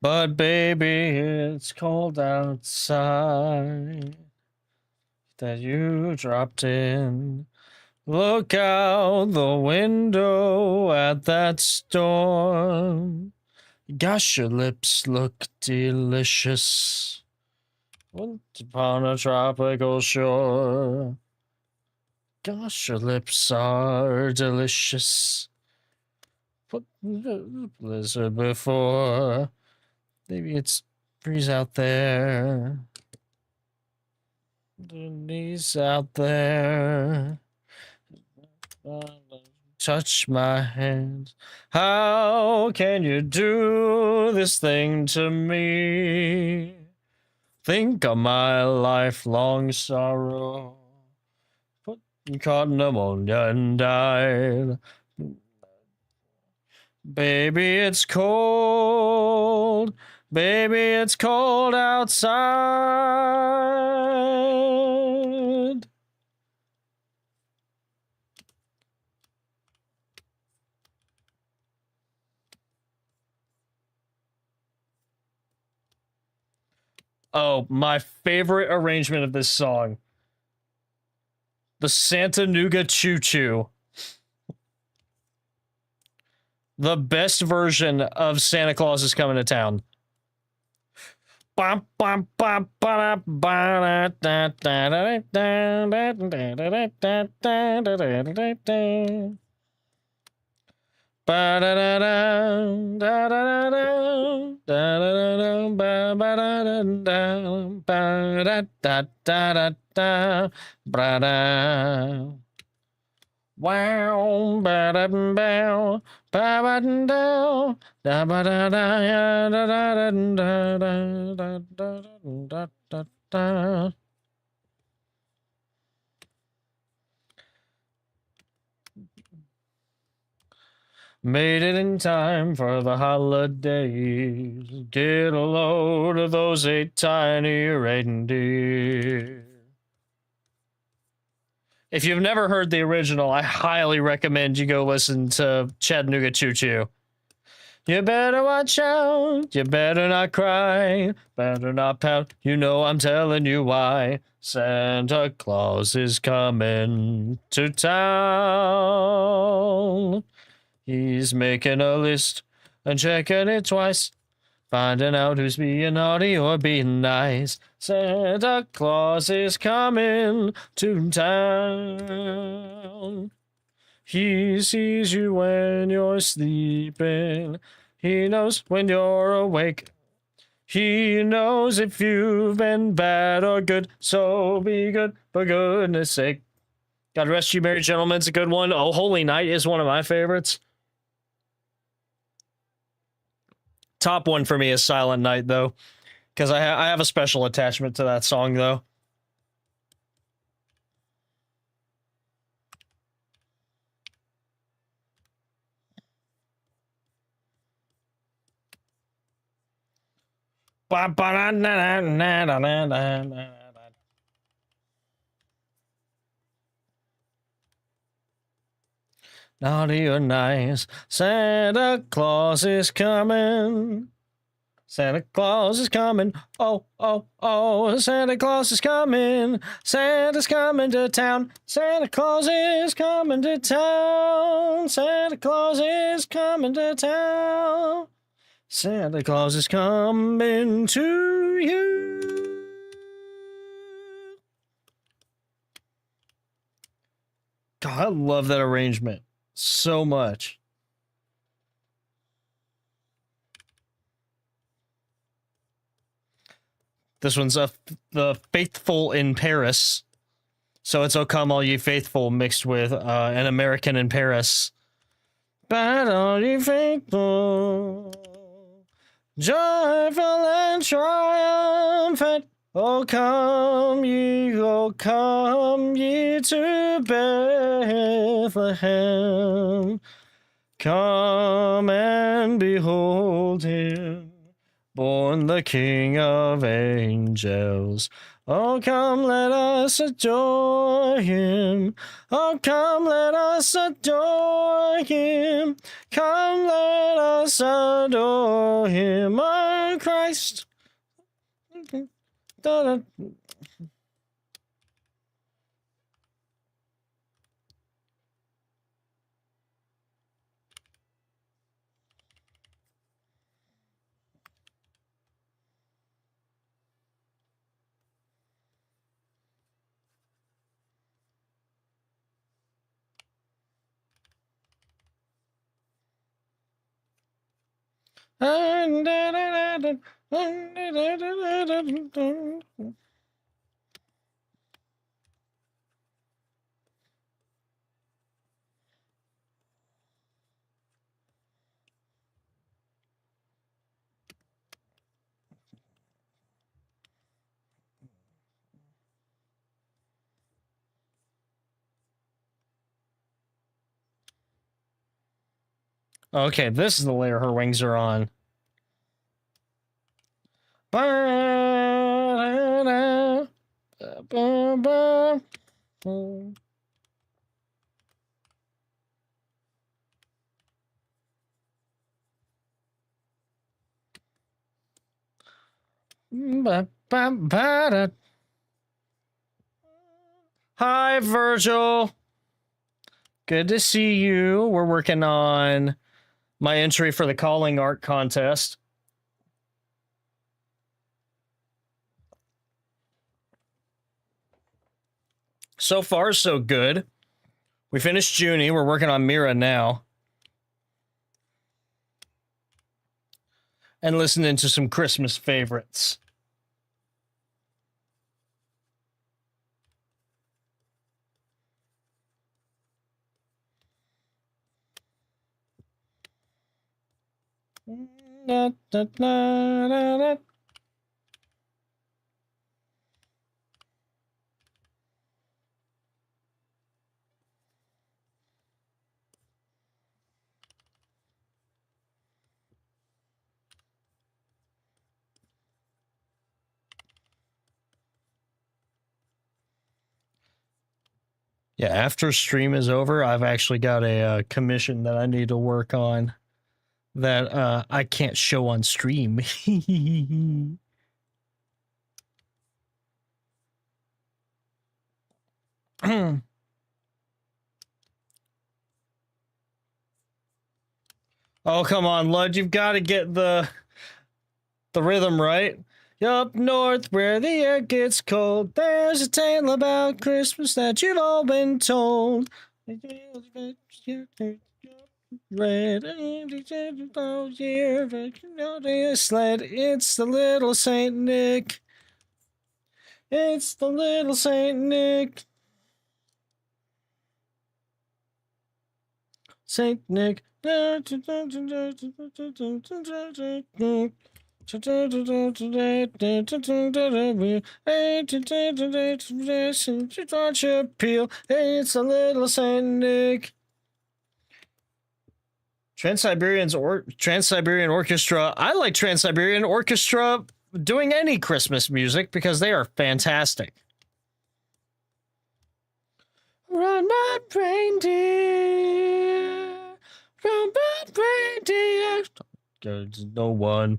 But baby, it's cold outside. That you dropped in. Look out the window at that storm. Gosh, your lips look delicious. Once upon a tropical shore. Gosh, your lips are delicious. Put the blizzard before. Maybe it's freeze out there. Denise out there. Touch my hands. How can you do this thing to me? Think of my lifelong sorrow. Caught pneumonia and died. Baby, it's cold. Baby, it's cold outside. Oh, my favorite arrangement of this song. The Santa Nuga Choo Choo. The best version of Santa Claus is Coming to Town. Bum, bum, bum, ba-da, ba-da, da, da, da, da, da, da, da, da, da, da, da, da, da. Ba-da-da-da, da-da-da-da, da-da-da-da, ba-ba-da-da-da, ba-da-da-da-da-da, ba-da. Wow, ba-da-bow, ba-ba-da-dow, da-ba-da-da, da-da-da-da-da-da-da-da-da-da. Made it in time for the holidays. Get a load of those 8 tiny reindeer. If you've never heard the original, I highly recommend you go listen to Chattanooga Choo Choo. You better watch out, you better not cry, better not pout, you know I'm telling you why. Santa Claus is coming to town. He's making a list and checking it twice, finding out who's being naughty or being nice. Santa Claus is coming to town. He sees you when you're sleeping. He knows when you're awake. He knows if you've been bad or good. So be good, for goodness sake. God rest you, merry gentlemen. It's a good one. Oh, Holy Night is one of my favorites. Top one for me is Silent Night, though, because I have a special attachment to that song, though. Naughty or nice, Santa Claus is coming. Santa Claus is coming. Oh, oh, oh, Santa Claus is coming. Santa's coming to town. Santa Claus is coming to town. Santa Claus is coming to town. Santa Claus is coming to you. God, I love that arrangement so much. This one's the Faithful in Paris. So it's "O Come All Ye Faithful" mixed with An American in Paris. But all ye faithful, joyful and triumphant, O come ye to Bethlehem. Come and behold him, born the King of angels. Oh, come, let us adore him. Oh, come, let us adore him. Come, let us adore him, oh Christ. Okay, this is the layer her wings are on. Hi, Virgil. Good to see you. We're working on my entry for the calling art contest. So far, so good. We finished Junie. We're working on Mira now. And listening to some Christmas favorites. Da, da, da, da, da. Yeah, after stream is over, I've actually got a commission that I need to work on that I can't show on stream. Oh, come on, Lud, you've got to get the rhythm right. Up north where the air gets cold, there's a tale about Christmas that you've all been told. Red year sled. It's the little Saint Nick. It's the little Saint Nick. Saint Nick. It's a little Saint Nick. Trans-Siberian Orchestra. I like Trans-Siberian Orchestra doing any Christmas music because they are fantastic. Run, my reindeer. Run, my reindeer. There's no one.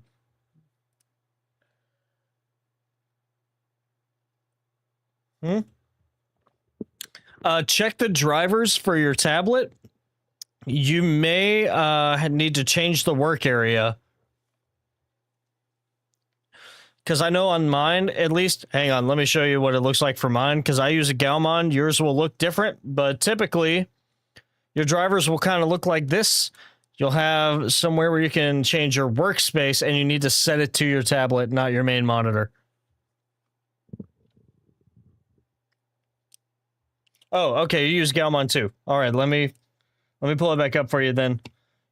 Check the drivers for your tablet. You may need to change the work area. Because I know on mine, at least, hang on, let me show you what it looks like for mine. Because I use a Gaumon, yours will look different. But typically, your drivers will kind of look like this. You'll have somewhere where you can change your workspace, and you need to set it to your tablet, not your main monitor. Oh, okay, you use Gaumon too. All right, let me pull it back up for you then.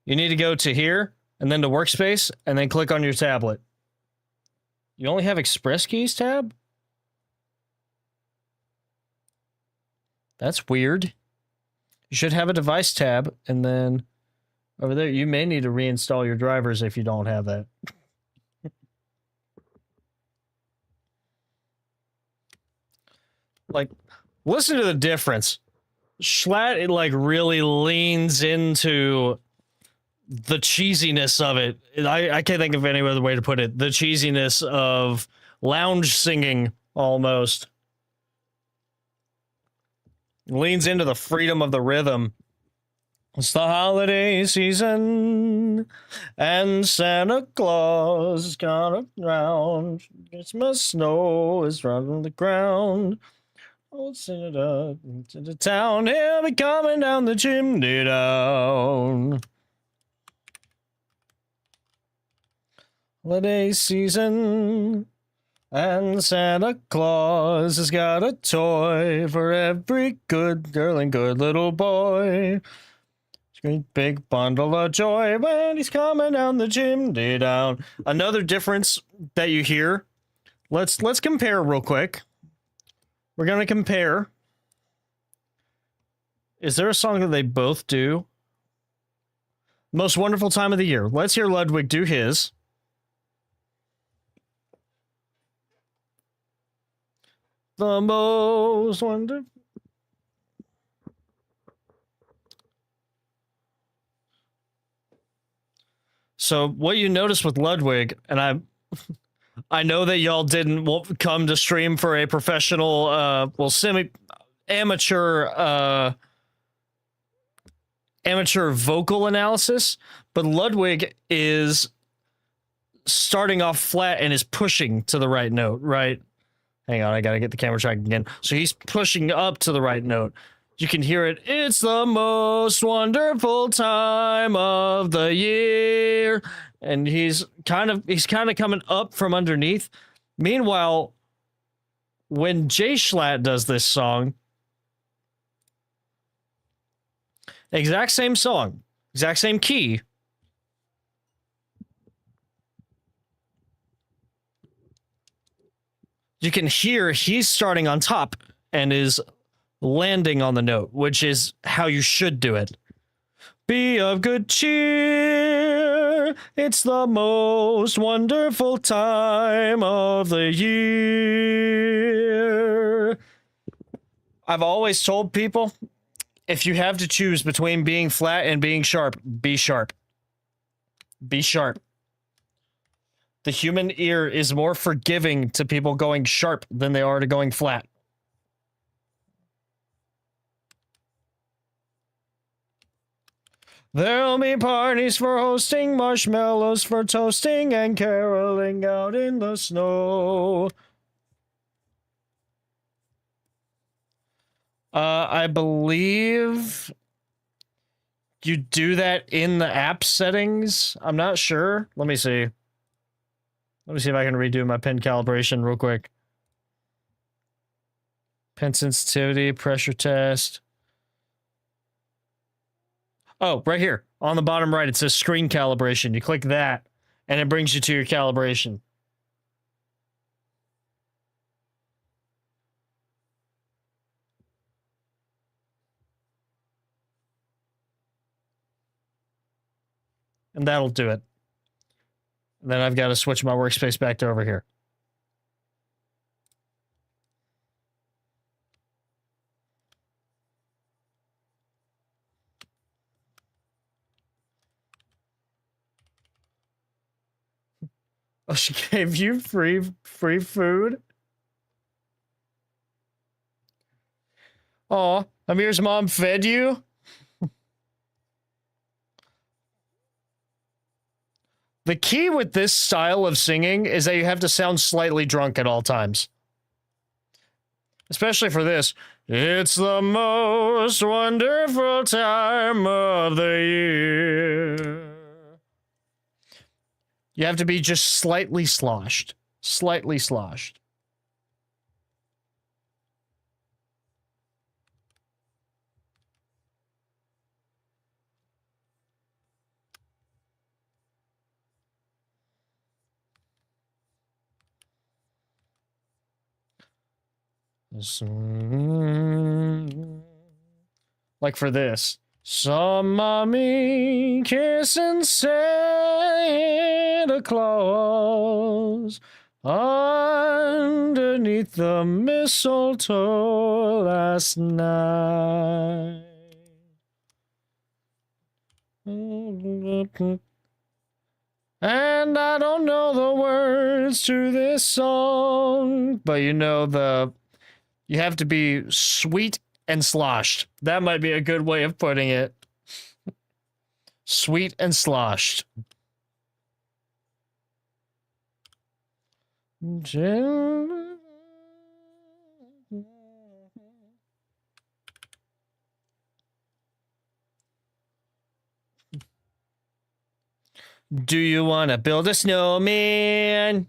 You need to go to here, and then to workspace, and then click on your tablet. You only have Express Keys tab? That's weird. You should have a device tab, and then over there, you may need to reinstall your drivers if you don't have that. Like, listen to the difference. Schlatt, it like really leans into the cheesiness of it. I can't think of any other way to put it. The cheesiness of lounge singing, almost. Leans into the freedom of the rhythm. It's the holiday season, and Santa Claus is gone around. Christmas snow is running the ground. Old Santa into the town, he'll be coming down the chimney down. Holiday season, and Santa Claus has got a toy for every good girl and good little boy. Great big bundle of joy when he's coming down the chimney down. Another difference that you hear. Let's compare real quick. We're gonna compare. Is there a song that they both do? Most wonderful time of the year. Let's hear Ludwig do his. The most wonderful. So what you notice with Ludwig, and I know that y'all didn't come to stream for a professional, semi-amateur, amateur vocal analysis, but Ludwig is starting off flat and is pushing to the right note, right? Hang on, I gotta get the camera track again. So he's pushing up to the right note. You can hear it. It's the most wonderful time of the year. And he's kind of coming up from underneath. Meanwhile, when Jay Schlatt does this song, exact same song, exact same key. You can hear he's starting on top and is landing on the note, which is how you should do it. Be of good cheer. It's the most wonderful time of the year. I've always told people, if you have to choose between being flat and being sharp, be sharp. Be sharp. The human ear is more forgiving to people going sharp than they are to going flat. There'll be parties for hosting, marshmallows for toasting, and caroling out in the snow. I believe you do that in the app settings. I'm not sure. Let me see. Let me see if I can redo my pen calibration real quick. Pen sensitivity, pressure test. Oh, right here. On the bottom right, it says screen calibration. You click that, and it brings you to your calibration. And that'll do it. And then I've got to switch my workspace back to over here. Oh, she gave you free food? Oh, Amir's mom fed you? The key with this style of singing is that you have to sound slightly drunk at all times. Especially for this. It's the most wonderful time of the year. You have to be just slightly sloshed. Slightly sloshed. Like for this. Some mommy kissing Santa Claus underneath the mistletoe last night. And I don't know the words to this song, but you know you have to be sweet and sloshed. That might be a good way of putting it. Sweet and sloshed. Do you want to build a snowman?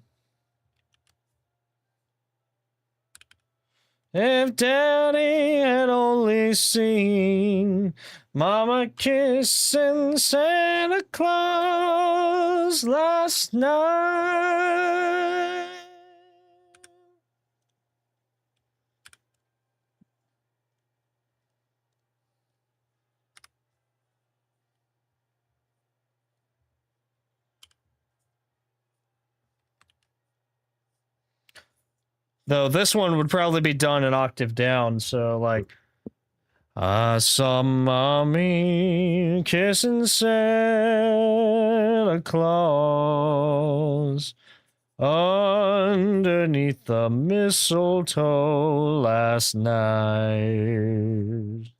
If Daddy had only seen Mama kissing Santa Claus last night. Though this one would probably be done an octave down, so like I saw Mommy kissing Santa Claus underneath the mistletoe last night.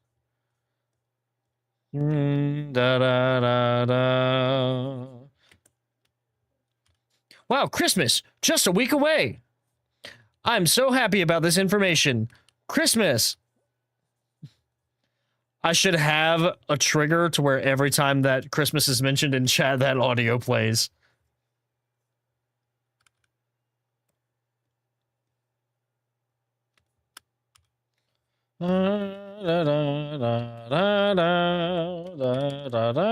Da da da da. Wow, Christmas, just a week away. I'm so happy about this information. Christmas. I should have a trigger to where every time that Christmas is mentioned in chat, that audio plays. Da, da, da, da, da, da, da.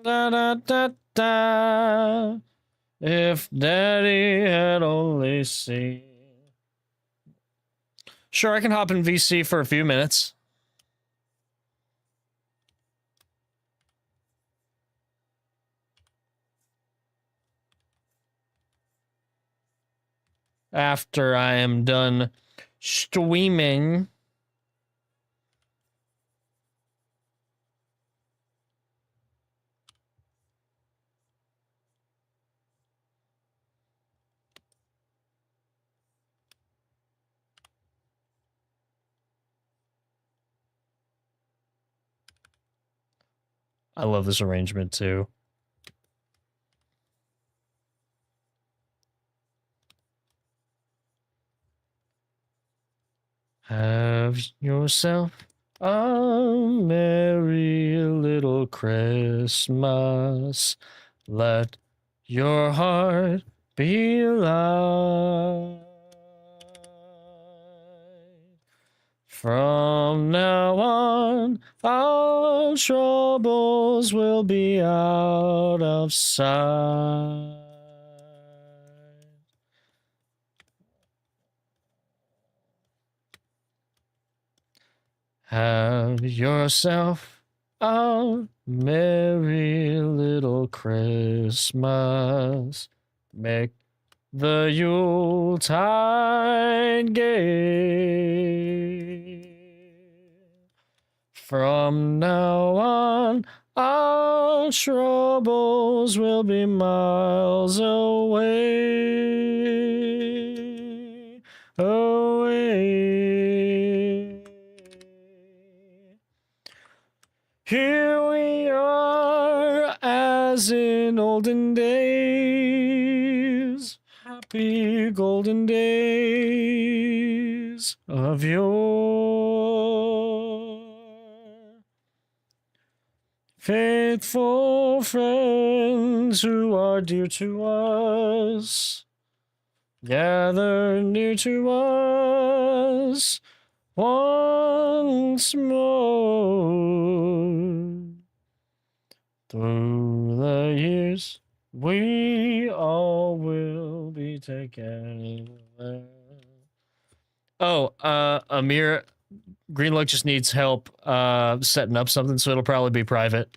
Da, da, da, da. If Daddy had only seen. Sure, I can hop in VC for a few minutes. After I am done streaming. I love this arrangement too. Have yourself a merry little Christmas. Let your heart be light. From now on, our troubles will be out of sight. Have yourself a merry little Christmas. Make the Yuletide gay. From now on, our troubles will be miles away. Away. Here we are as in olden days. Happy golden days of yore. Faithful friends who are dear to us, gather near to us once more. Through the years, we all will be together. Oh, Amir, Greenlook just needs help setting up something, so it'll probably be private.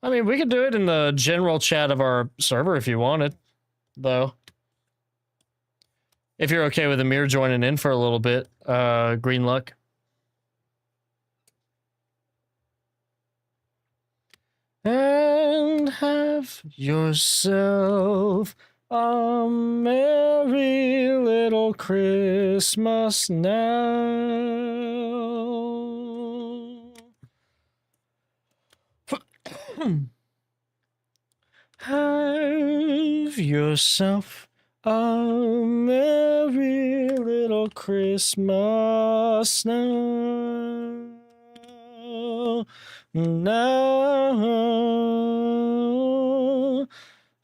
I mean, we could do it in the general chat of our server if you wanted, though. If you're okay with Amir joining in for a little bit, Greenlook. And have yourself a merry little Christmas now. Have yourself a merry little Christmas now. Now,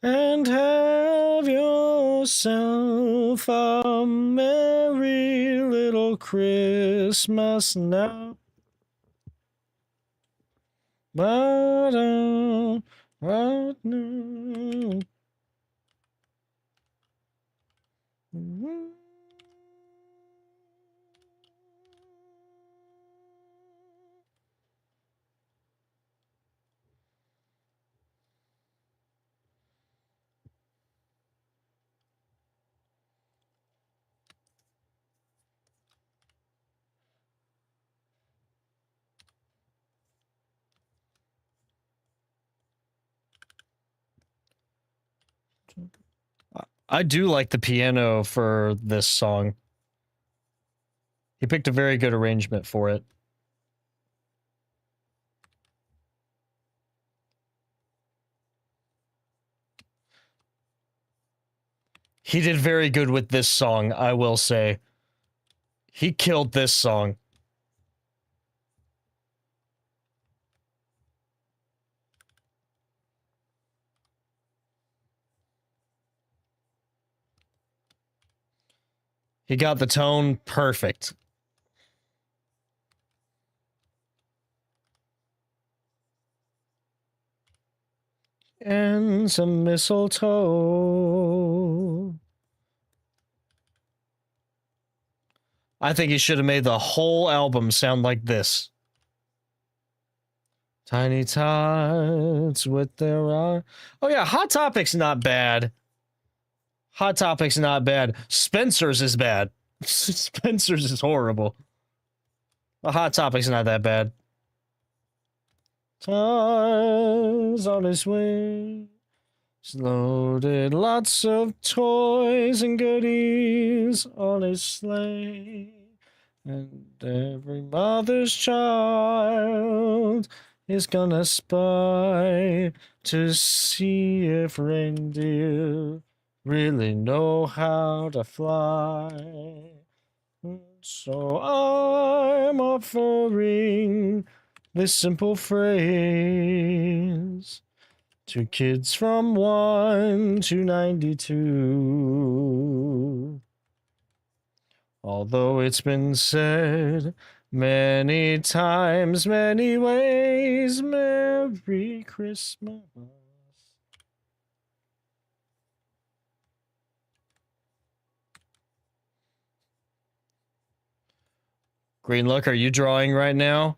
and have yourself a merry little Christmas now. Right now. I do like the piano for this song. He picked a very good arrangement for it. He did very good with this song, I will say. He killed this song. He got the tone perfect. And some mistletoe. I think he should have made the whole album sound like this. Tiny tots with their eyes. Oh yeah, Hot Topic's not bad. Hot Topic's not bad. Spencer's is bad. Spencer's is horrible. The Hot Topic's not that bad. Toys on his way. He's loaded lots of toys and goodies on his sleigh. And every mother's child is gonna spy to see if reindeer really know how to fly. So I'm offering this simple phrase to kids from 1 to 92. Although it's been said many times, many ways, Merry Christmas. Green Look, are you drawing right now?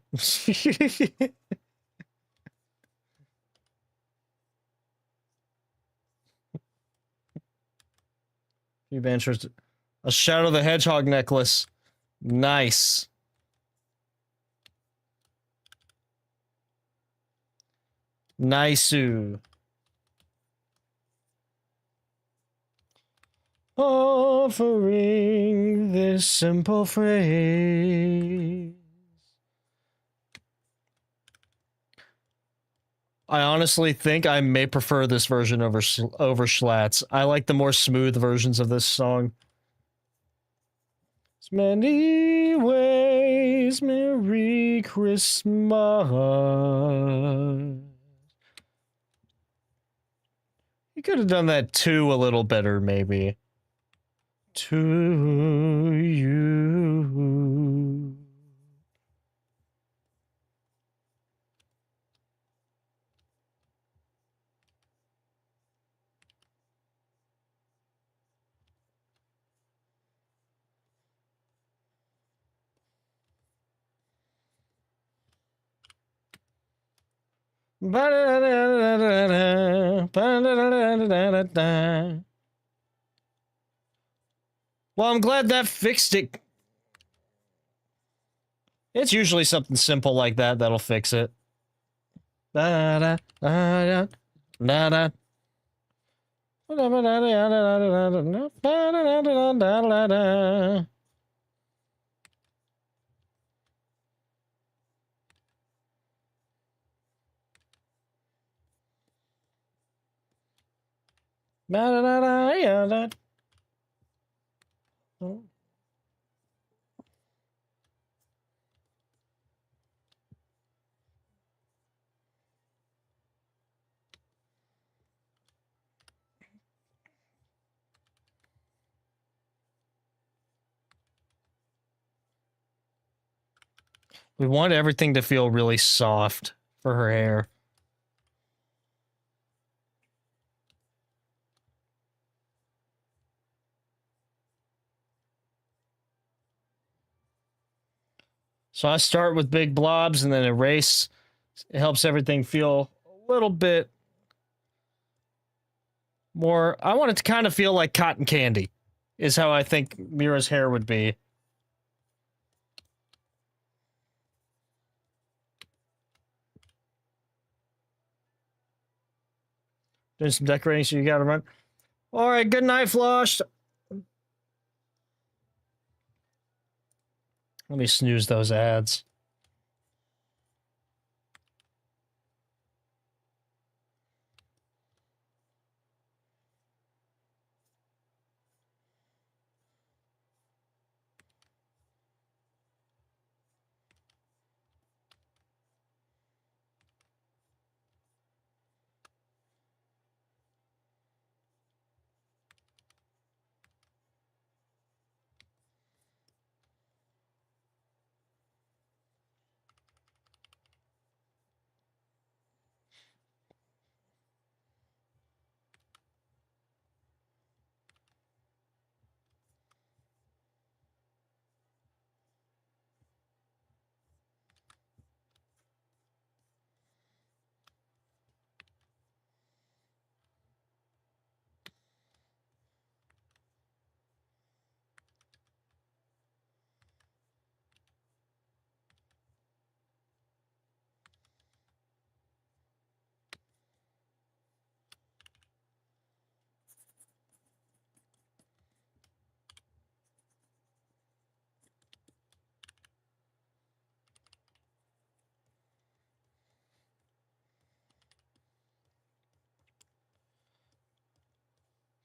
You've answered a Shadow the Hedgehog necklace. Nice. Nice-oo. Offering this simple phrase. I honestly think I may prefer this version over Schlatt's. I like the more smooth versions of this song. It's many ways, Merry Christmas. You could have done that too a little better, maybe. To you. Well, I'm glad that fixed it. It's usually something simple like that that'll fix it. We want everything to feel really soft for her hair. So I start with big blobs and then erase. It helps everything feel a little bit more. I want it to kind of feel like cotton candy, is how I think Mira's hair would be. Doing some decorating, so you gotta run. All right, good night, Flosh. Let me snooze those ads.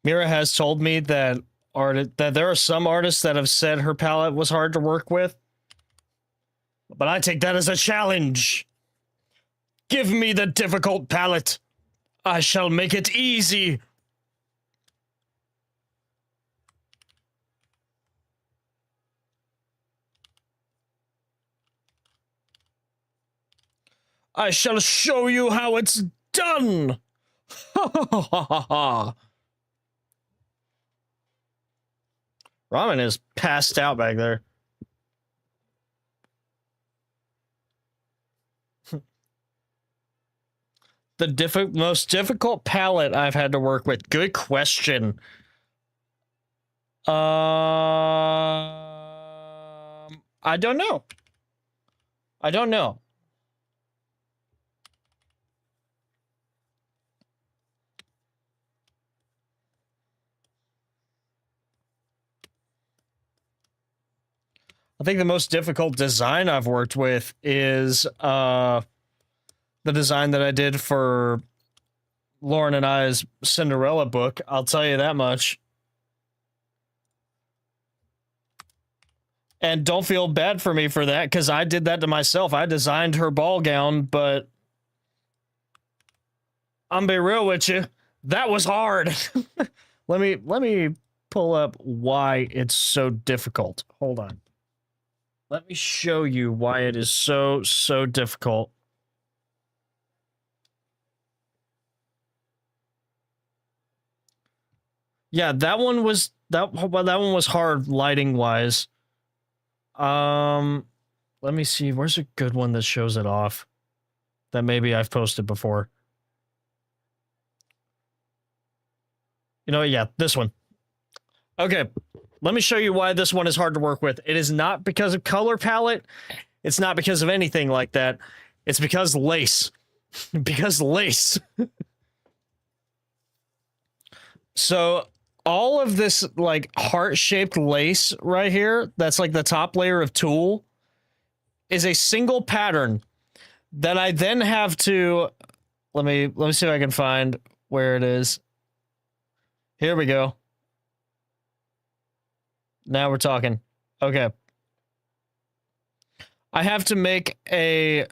Mira has told me that that there are some artists that have said her palette was hard to work with, but I take that as a challenge. Give me the difficult palette. I shall make it easy. I shall show you how it's done. Ha ha ha ha ha. Ramen is passed out back there. The most difficult palette I've had to work with. Good question. I don't know. I don't know. I think the most difficult design I've worked with is the design that I did for Lauren and I's Cinderella book. I'll tell you that much. And don't feel bad for me for that, because I did that to myself. I designed her ball gown, but I'm be real with you, that was hard. let me pull up why it's so difficult. Hold on. Let me show you why it is so difficult. Yeah, that one was that one was hard lighting wise. Let me see. Where's a good one that shows it off? That maybe I've posted before. You know, yeah, this one. Okay, let me show you why this one is hard to work with. It is not because of color palette. It's not because of anything like that. It's because lace. Because lace. So all of this like heart-shaped lace right here, that's like the top layer of tulle, is a single pattern that I then have to let me see if I can find where it is. Here we go. Now we're talking. Okay. I have to make a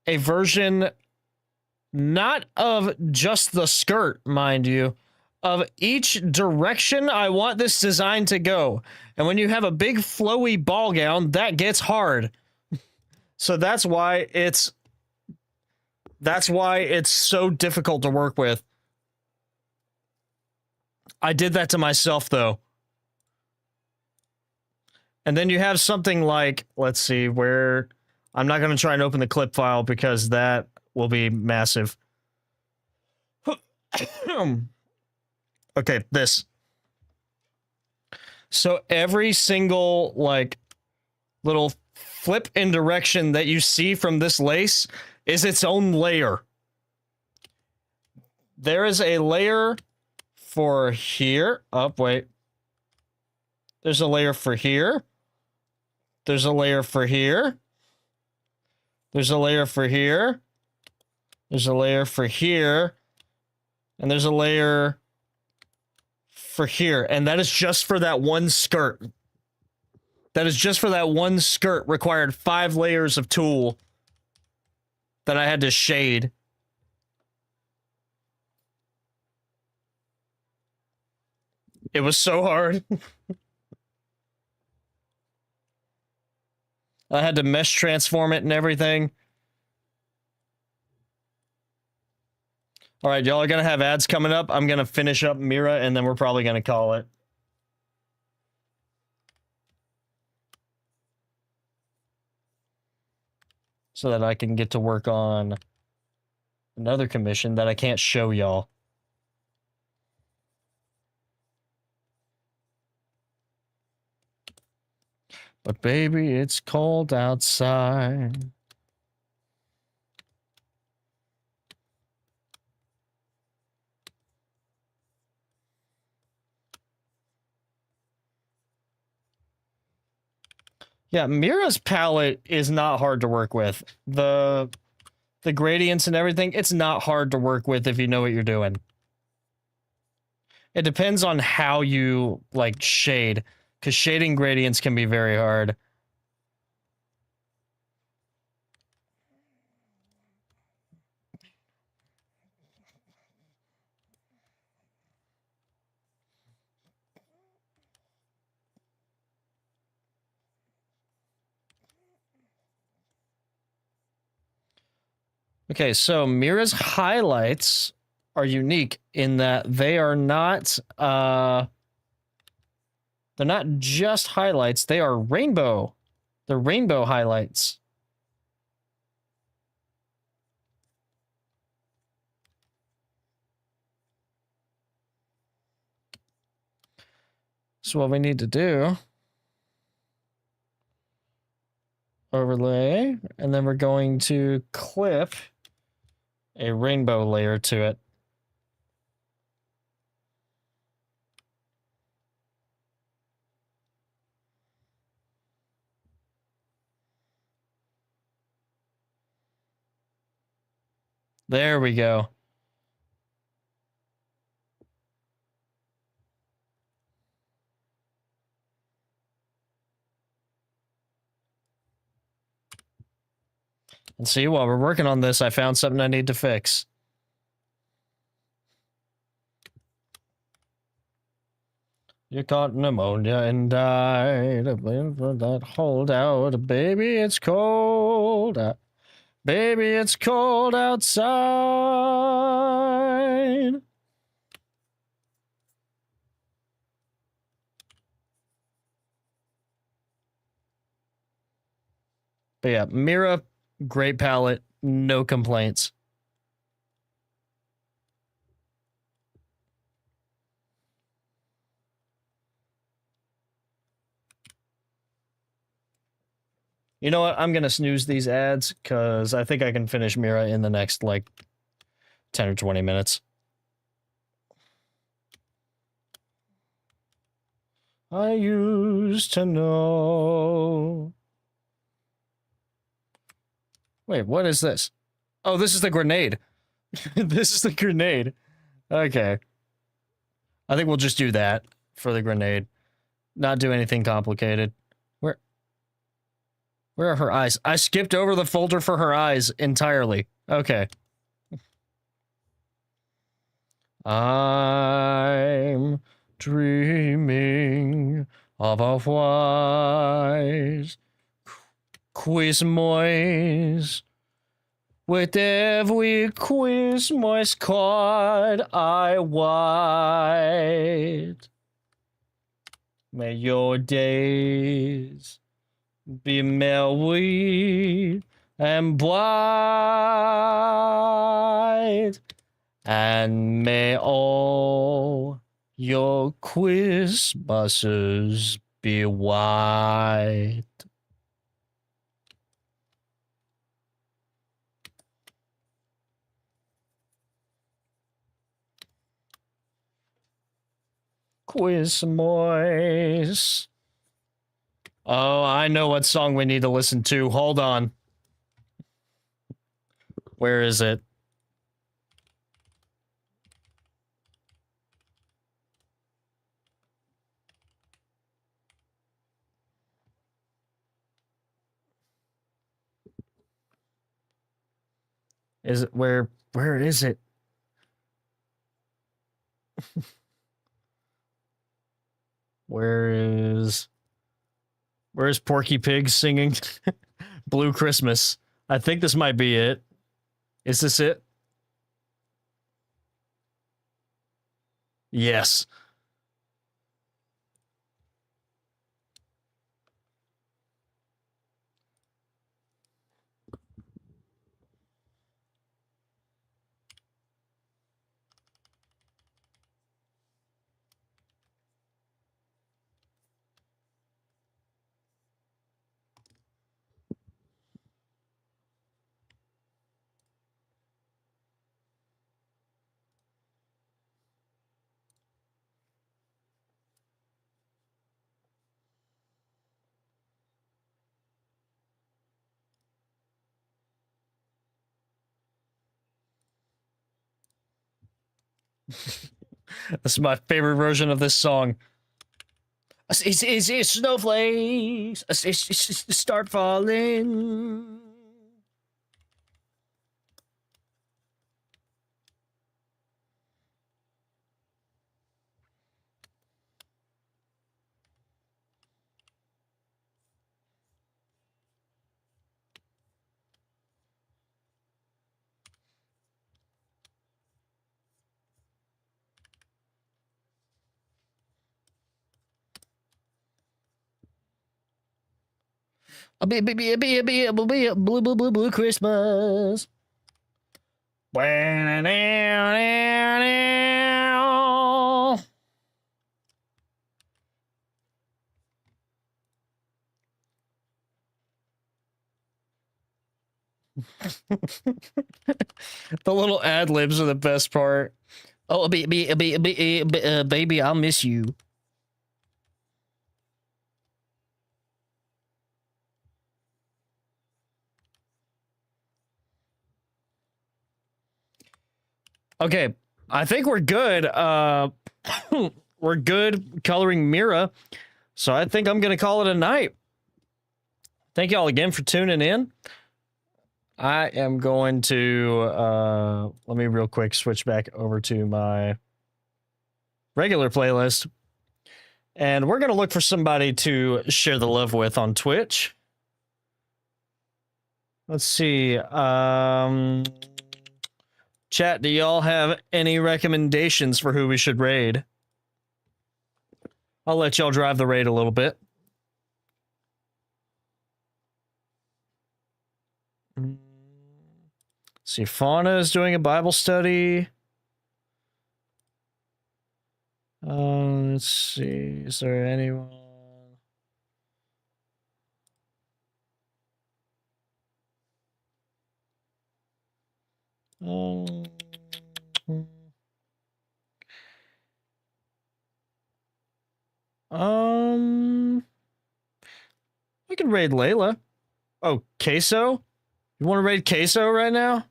version not of just the skirt, mind you, of each direction I want this design to go. And when you have a big flowy ball gown, that gets hard. So that's why it's so difficult to work with. I did that to myself, though. And then you have something like, let's see, where I'm not going to try and open the clip file because that will be massive. Okay, this. So every single, like, little flip in direction that you see from this lace is its own layer. There is a layer for here. Oh, wait. There's a layer for here. There's a layer for here. There's a layer for here. There's a layer for here. And there's a layer for here. And that is just for that one skirt. That is just for that one skirt. Required 5 layers of tulle that I had to shade. It was so hard. I had to mesh transform it and everything. All right, y'all are going to have ads coming up. I'm going to finish up Mira, and then we're probably going to call it. So that I can get to work on another commission that I can't show y'all. But baby, it's cold outside. Yeah, Mira's palette is not hard to work with. The the gradients and everything, it's not hard to work with if you know what you're doing. It depends on how you, like, shade, because shading gradients can be very hard. Okay, so Mira's highlights are unique in that they are not they're not just highlights, they are rainbow. They're rainbow highlights. So what we need to do, overlay, and then we're going to clip a rainbow layer to it. There we go. And see, while we're working on this, I found something I need to fix. You caught pneumonia and died. That holdout, baby, it's cold. Baby, it's cold outside. But yeah, Mira, great palette, no complaints. You know what? I'm gonna snooze these ads because I think I can finish Mira in the next like 10 or 20 minutes. I used to know. Wait, what is this? Oh, this is the grenade. This is the grenade. Okay. I think we'll just do that for the grenade. Not do anything complicated. Where are her eyes? I skipped over the folder for her eyes entirely. Okay. I'm dreaming of a white Christmas with every Christmas card I write. May your days be merry and bright, and may all your Christmases be white. Christmas. Oh, I know what song we need to listen to. Hold on. Where is it? Is it where is it? Where's Porky Pig singing Blue Christmas? I think this might be it. Is this it? Yes. That's my favorite version of this song. It's snowflakes. Start falling. Blue Christmas. The little ad libs are the best part. Oh, baby, I'll miss you. Okay, I think we're good. We're good coloring Mira, so I think I'm gonna call it a night. Thank y'all again for tuning in. I am going to let me real quick switch back over to my regular playlist, and we're gonna look for somebody to share the love with on Twitch. Let's see. Chat, do y'all have any recommendations for who we should raid? I'll let y'all drive the raid a little bit. Let's see, Fauna is doing a Bible study. Let's see, is there anyone? We can raid Layla. Oh, Queso? You want to raid Queso right now?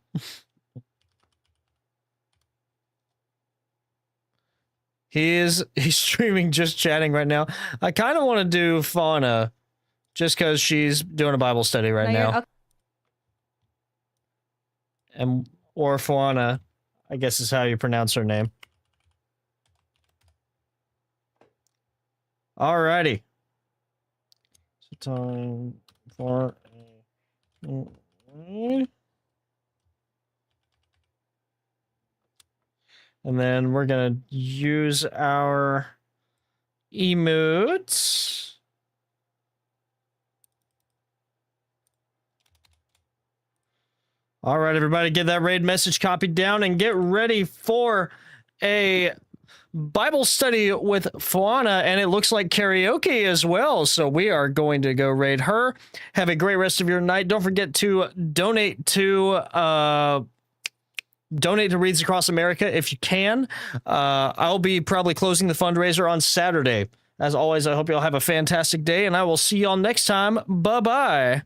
He's streaming, just chatting right now. I kind of want to do Fauna, just because she's doing a Bible study right now. Okay. And or Fauna, I guess is how you pronounce her name. Alrighty. So time for and then we're gonna use our emotes. All right, everybody, get that raid message copied down and get ready for a Bible study with Fauna, and it looks like karaoke as well. So we are going to go raid her. Have a great rest of your night. Don't forget to donate to Reads Across America if you can. I'll be probably closing the fundraiser on Saturday. As always, I hope y'all have a fantastic day, and I will see y'all next time. Bye-bye.